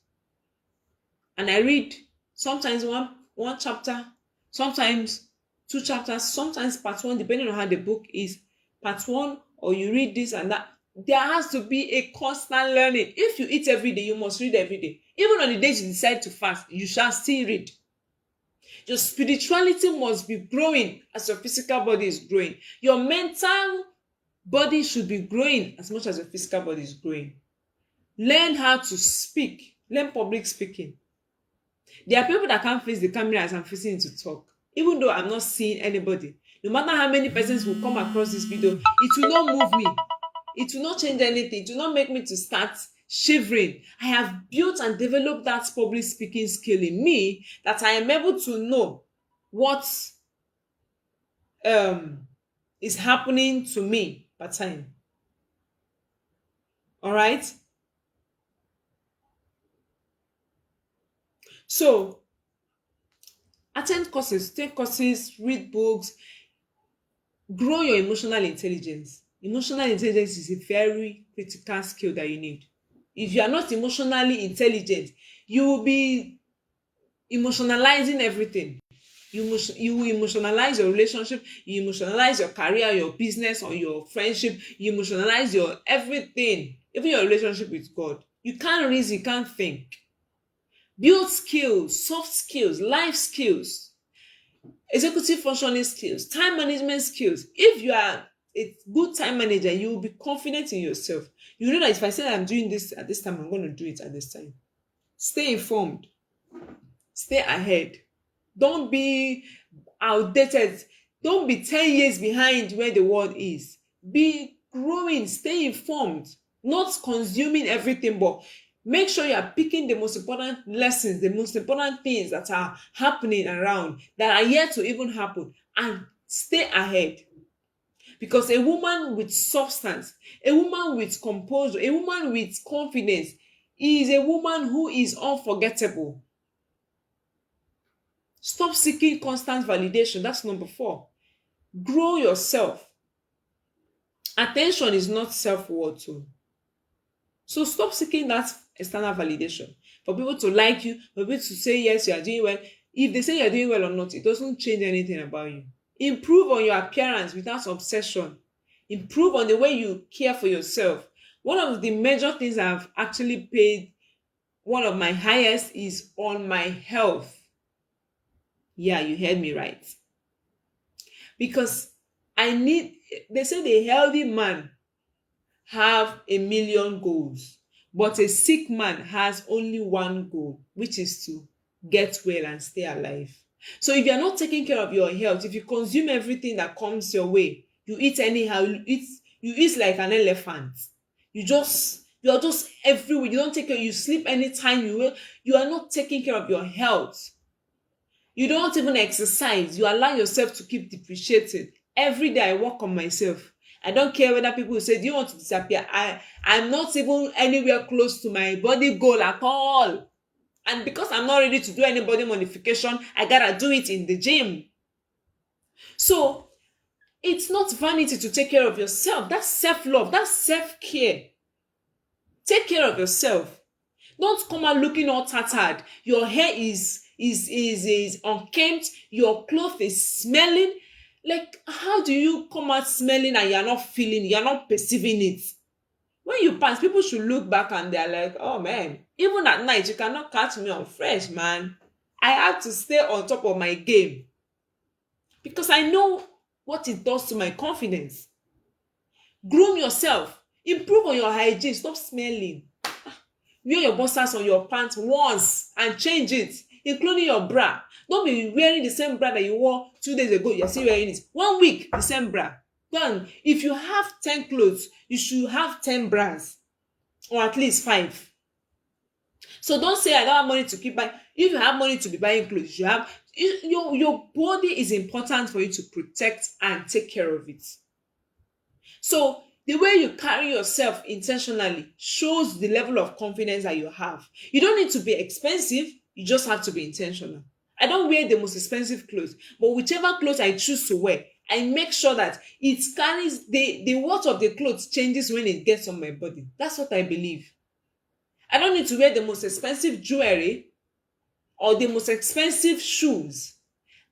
And I read sometimes one chapter, sometimes 2 chapters, sometimes part one, depending on how the book is. Part one, or you read this and that. There has to be a constant learning. If you eat every day, you must read every day. Even on the days you decide to fast, you shall still read. Your spirituality must be growing as your physical body is growing. Your mental body should be growing as much as your physical body is growing. Learn how to speak. Learn public speaking. There are people that can't face the camera as I'm facing it to talk. Even though I'm not seeing anybody. No matter how many persons will come across this video, it will not move me. It will not change anything. It will not make me to start shivering. I have built and developed that public speaking skill in me that I am able to know what is happening to me per time. All right? So, attend courses, take courses, read books, grow your emotional intelligence. Emotional intelligence is a very critical skill that you need. If you are not emotionally intelligent, you will be emotionalizing everything. You will emotionalize your relationship, you emotionalize your career, your business, or your friendship, you emotionalize your everything, even your relationship with God. You can't reason, you can't think. Build skills, soft skills, life skills, executive functioning skills, time management skills. If you are a good time manager, you will be confident in yourself. You know that if I say I'm doing this at this time, I'm going to do it at this time. Stay informed. Stay ahead. Don't be outdated. Don't be 10 years behind where the world is. Be growing. Stay informed. Not consuming everything, but make sure you are picking the most important lessons, the most important things that are happening around, that are yet to even happen, and stay ahead. Because a woman with substance, a woman with composure, a woman with confidence is a woman who is unforgettable. Stop seeking constant validation. That's number 4. Grow yourself. Attention is not self-worth too. So stop seeking that external validation. For people to like you, for people to say yes, you are doing well. If they say you're doing well or not, it doesn't change anything about you. Improve on your appearance without obsession. Improve on the way you care for yourself. One of the major things I've actually paid one of my highest is on my health. Yeah, you heard me right. Because they say the healthy man have 1,000,000 goals, but a sick man has only one goal, which is to get well and stay alive. So if you're not taking care of your health, if you consume everything that comes your way, you eat anyhow, you eat like an elephant. You are just everywhere. You don't take care. You sleep anytime you will. You are not taking care of your health. You don't even exercise. You allow yourself to keep depreciating. Every day I work on myself. I don't care whether people say, do you want to disappear? I'm not even anywhere close to my body goal at all. And because I'm not ready to do any body modification, I gotta do it in the gym. So it's not vanity to take care of yourself. That's self-love. That's self-care. Take care of yourself. Don't come out looking all tattered. Your hair is unkempt. Your clothes is smelling. Like, how do you come out smelling and you're not feeling, you're not perceiving it? When you pass, people should look back and they're like, oh man, even at night, you cannot catch me on fresh, man. I have to stay on top of my game. Because I know what it does to my confidence. Groom yourself. Improve on your hygiene. Stop smelling. Wear your boxers on your pants once and change it, including your bra. Don't be wearing the same bra that you wore 2 days ago. You're still wearing it. 1 week, the same bra. Then, if you have 10 clothes, you should have 10 bras, or at least 5. So don't say I don't have money to keep buying. If you have money to be buying clothes, your body is important for you to protect and take care of it. So the way you carry yourself intentionally shows the level of confidence that you have. You don't need to be expensive, you just have to be intentional. I don't wear the most expensive clothes, but whichever clothes I choose to wear, I make sure that it carries the worth of the clothes changes when it gets on my body. That's what I believe. I don't need to wear the most expensive jewelry or the most expensive shoes.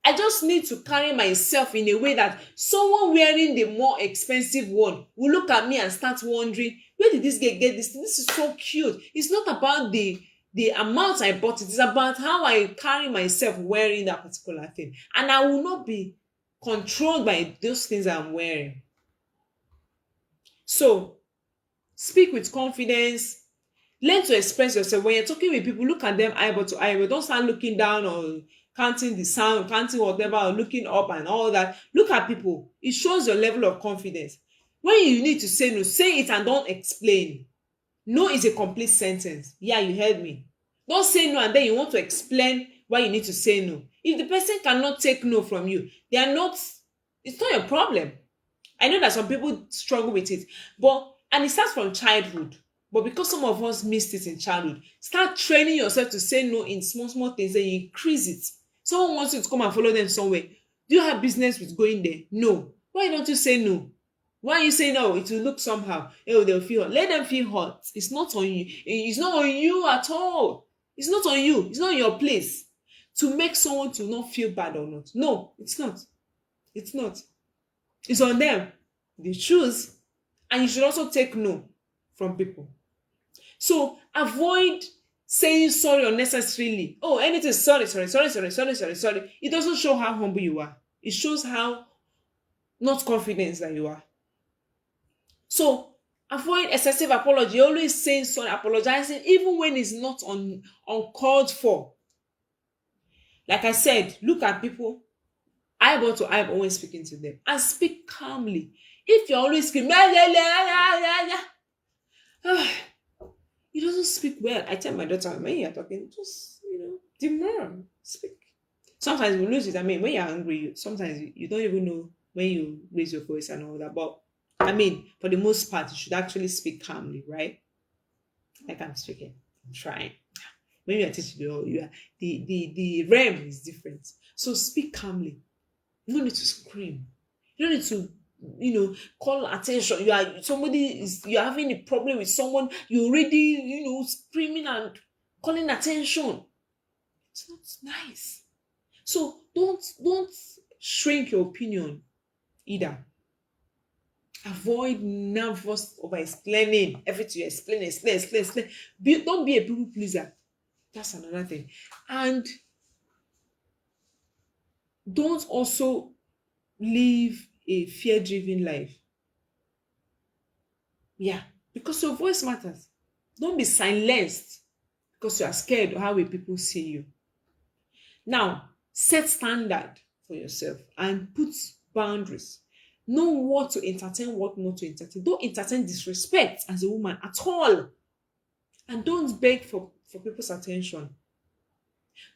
I just need to carry myself in a way that someone wearing the more expensive one will look at me and start wondering, where did this girl get this? This is so cute. It's not about the amount I bought it. It's about how I carry myself wearing that particular thing. And I will not be controlled by those things I'm wearing. So, speak with confidence. Learn to express yourself. When you're talking with people, look at them eyeball to eyeball. Don't start looking down or counting the sound, counting whatever, or looking up and all that. Look at people. It shows your level of confidence. When you need to say no, say it and don't explain. No is a complete sentence. Yeah, you heard me. Don't say no and then you want to explain why you need to say no. If the person cannot take no from you, it's not your problem. I know that some people struggle with it, and it starts from childhood. But because some of us missed it in childhood, start training yourself to say no in small, small things, then you increase it. Someone wants you to come and follow them somewhere. Do you have business with going there? No. Why don't you say no? Why you say no? It will look somehow. Oh, they'll feel hot. Let them feel hot. It's not on you. It's not on you at all. It's not on you. It's not your place to make someone to not feel bad or not. No, it's not. It's not. It's on them. They choose. And you should also take no from people. So avoid saying sorry unnecessarily. Oh, anything, sorry. It doesn't show how humble you are. It shows how not confident that you are. So avoid excessive apology. Always saying sorry, apologizing, even when it's not uncalled for. Like I said, look at people eyeball to eyeball when speaking to them and speak calmly. If you're always screaming, it doesn't speak well. I tell my daughter, when you're talking, just, demur, speak. Sometimes we lose it. I mean, when you're angry, sometimes you don't even know when you raise your voice and all that. But, I mean, for the most part, you should actually speak calmly, right? Like I'm speaking. I'm trying. When you are teaching, the realm is different. So speak calmly. You don't need to scream. You don't need to call attention. You're having a problem with someone, you're already screaming and calling attention. It's not nice. So don't shrink your opinion either. Avoid nervous over explaining everything. You explain. Don't be a people pleaser. That's another thing. And don't also live a fear-driven life. Yeah, because your voice matters. Don't be silenced because you are scared of how will people see you. Now, set standard for yourself and put boundaries. Know what to entertain, what not to entertain. Don't entertain disrespect as a woman at all. And don't beg for people's attention.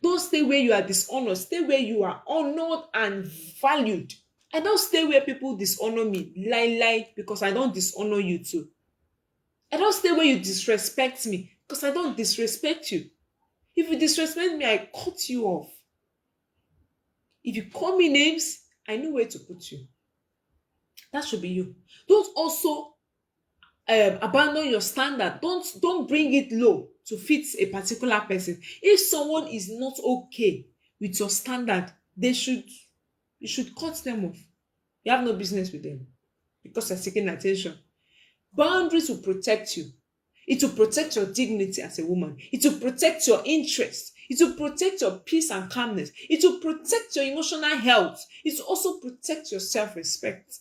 Don't stay where you are dishonored. Stay where you are honored and valued. I don't stay where people dishonor me. Lie, because I don't dishonor you too. I don't stay where you disrespect me because I don't disrespect you. If you disrespect me, I cut you off. If you call me names, I know where to put you. That should be you. Don't also abandon your standard. Don't bring it low to fit a particular person. If someone is not okay with your standard, you should cut them off. You have no business with them because they're seeking attention. Boundaries will protect you. It will protect your dignity as a woman. It will protect your interest. It will protect your peace and calmness. It will protect your emotional health. It will also protect your self-respect.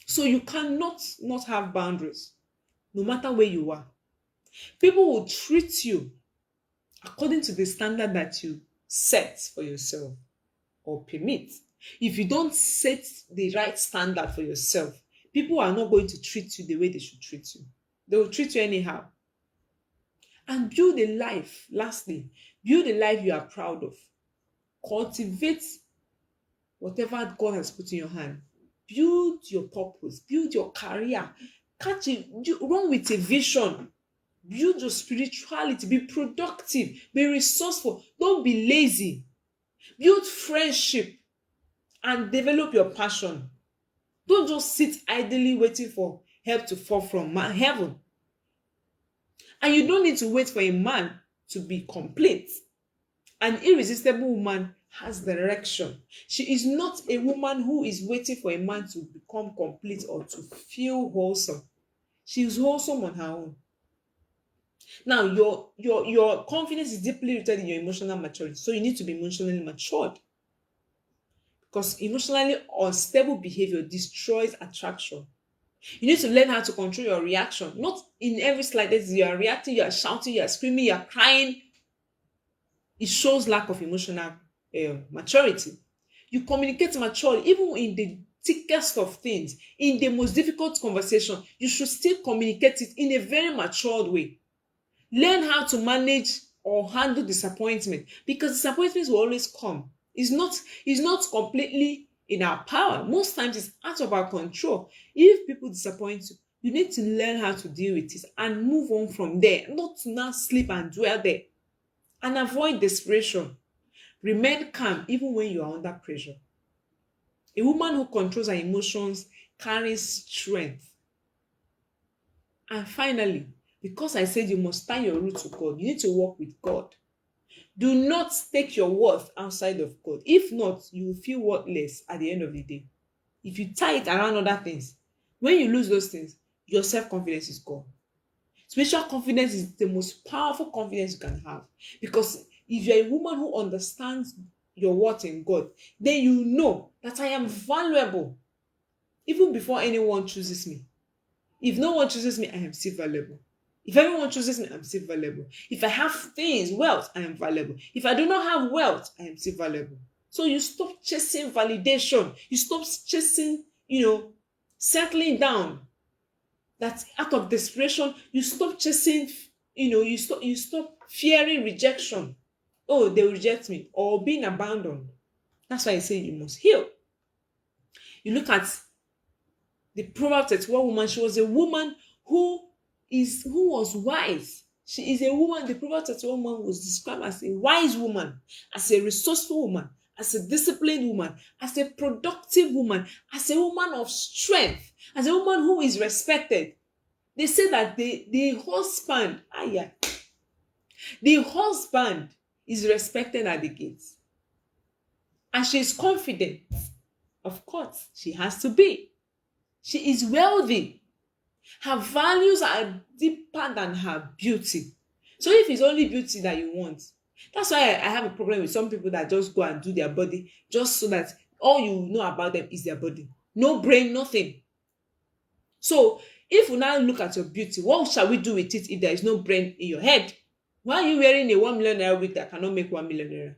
So you cannot not have boundaries, no matter where you are. People will treat you according to the standard that you set for yourself or permit. If you don't set the right standard for yourself, people are not going to treat you the way they should treat you. They will treat you anyhow. And build a life, lastly, build a life you are proud of. Cultivate whatever God has put in your hand. Build your purpose, build your career, run with a vision, build your spirituality, be productive, be resourceful, don't be lazy, build friendship, and develop your passion. Don't just sit idly waiting for help to fall from heaven. And you don't need to wait for a man to be complete. An irresistible woman has direction. She is not a woman who is waiting for a man to become complete or to feel wholesome. She is wholesome on her own. Now, your confidence is deeply rooted in your emotional maturity. So you need to be emotionally matured. Because emotionally unstable behavior destroys attraction. You need to learn how to control your reaction. Not in every slightest, you are reacting, you are shouting, you are screaming, you are crying. It shows lack of emotional maturity. You communicate maturely, even in the thickest of things, in the most difficult conversation, you should still communicate it in a very matured way. Learn how to manage or handle disappointment, because disappointments will always come. It's not completely in our power. Most times it's out of our control. If people disappoint you, you need to learn how to deal with it and move on from there, not to now sleep and dwell there. And avoid desperation. Remain calm even when you are under pressure. A woman who controls her emotions carries strength. And finally, because I said you must tie your root to God, you need to work with God. Do not take your worth outside of God. If not, you will feel worthless at the end of the day. If you tie it around other things, when you lose those things, your self-confidence is gone. Spiritual confidence is the most powerful confidence you can have. Because if you're a woman who understands your worth in God, then you know that I am valuable even before anyone chooses me. If no one chooses me, I am still valuable. If everyone chooses me, I'm still valuable. If I have things, wealth, I am valuable. If I do not have wealth, I am still valuable. So you stop chasing validation. You stop chasing, settling down. That out of desperation, you stop chasing, you stop fearing rejection. Oh, they will reject me, or being abandoned. That's why I say you must heal. You look at the Proverbs 31 woman. She was a woman who was wise. She is a woman. The Proverbs 31 woman was described as a wise woman, as a resourceful woman, as a disciplined woman, as a productive woman, as a woman of strength, as a woman who is respected. They say that the husband is respected at the gates. And she is confident. Of course, she has to be. She is wealthy. Her values are deeper than her beauty. So if it's only beauty that you want, that's why I have a problem with some people that just go and do their body just so that all you know about them is their body. No brain, nothing. So if we now look at your beauty, what shall we do with it if there is no brain in your head? Why are you wearing a 1 million naira wig that cannot make 1 million naira?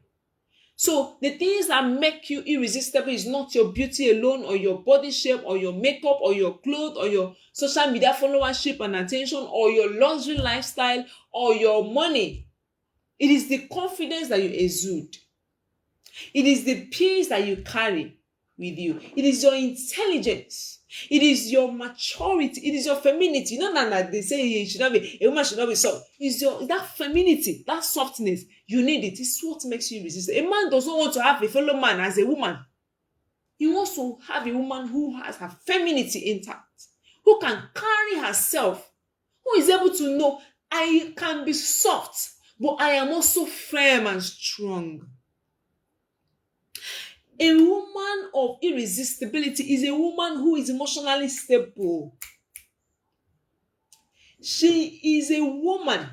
So the things that make you irresistible is not your beauty alone, or your body shape, or your makeup, or your clothes, or your social media followership and attention, or your luxury lifestyle, or your money. It is the confidence that you exude. It is the peace that you carry with you. It is your intelligence. It is your maturity. It is your femininity. Not that they say a woman should not be soft. It's that femininity, that softness. You need it. It's what makes you resistant. A man does not want to have a fellow man as a woman. He wants to have a woman who has her femininity intact, who can carry herself, who is able to know, I can be soft, but I am also firm and strong. A woman of irresistibility is a woman who is emotionally stable. She is a woman.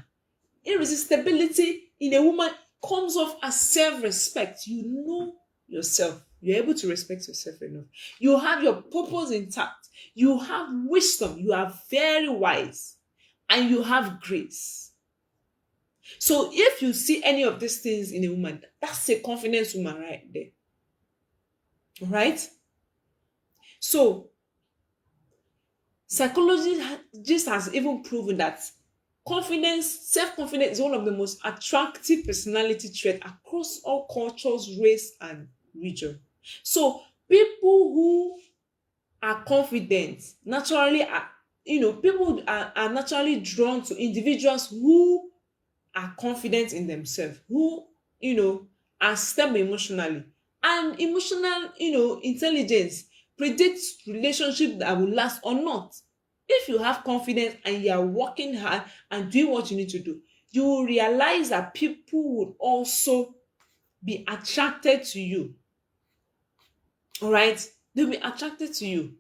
Irresistibility in a woman comes off as self-respect. You know yourself. You're able to respect yourself enough. You have your purpose intact. You have wisdom. You are very wise. And you have grace. So if you see any of these things in a woman, that's a confident woman right there. right? So psychology just has even proven that self-confidence is one of the most attractive personality traits across all cultures, race, and region. So people who are confident naturally are, people are naturally drawn to individuals who are confident in themselves, who, you know, are stable emotionally. And emotional, intelligence predicts relationship that will last or not. If you have confidence and you are working hard and doing what you need to do, you will realize that people will also be attracted to you. All right? They'll be attracted to you.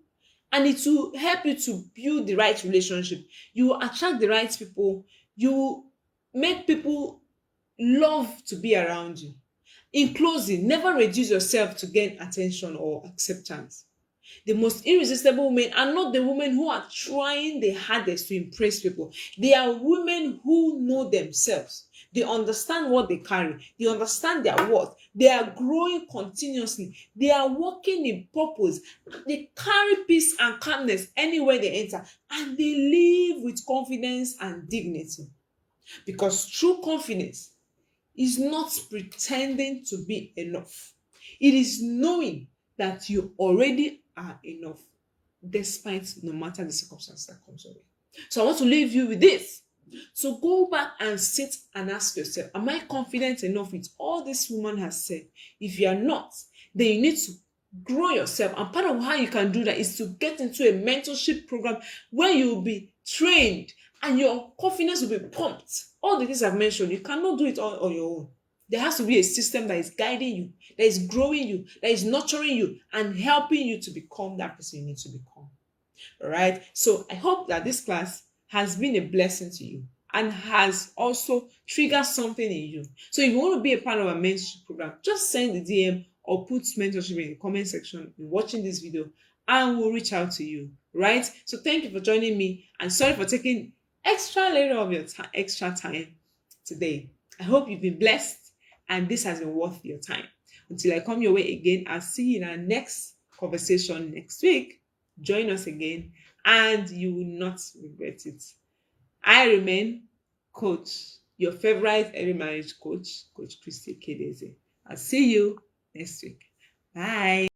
And it will help you to build the right relationship. You will attract the right people. You will make people love to be around you. In closing, never reduce yourself to gain attention or acceptance. The most irresistible women are not the women who are trying the hardest to impress people. They are women who know themselves. They understand what they carry. They understand their worth. They are growing continuously. They are working in purpose. They carry peace and calmness anywhere they enter. And they live with confidence and dignity. Because true confidence is not pretending to be enough. It is knowing that you already are enough, despite no matter the circumstance that comes your way. So I want to leave you with this. So go back and sit and ask yourself, am I confident enough with all this woman has said? If you are not, then you need to grow yourself. And part of how you can do that is to get into a mentorship program where you will be trained and your confidence will be pumped. All the things I've mentioned, you cannot do it all on your own. There has to be a system that is guiding you, that is growing you, that is nurturing you, and helping you to become that person you need to become. All right. So I hope that this class has been a blessing to you and has also triggered something in you. So if you want to be a part of our mentorship program, just send the DM or put mentorship in the comment section in watching this video and we'll reach out to you. Right. So thank you for joining me and sorry for taking extra later of your extra time today. I hope you've been blessed and this has been worth your time. Until I come your way again, I'll see you in our next conversation next week. Join us again and you will not regret it. I remain Coach, your favorite every marriage coach, Coach Christy Kedeze. I'll see you next week. Bye.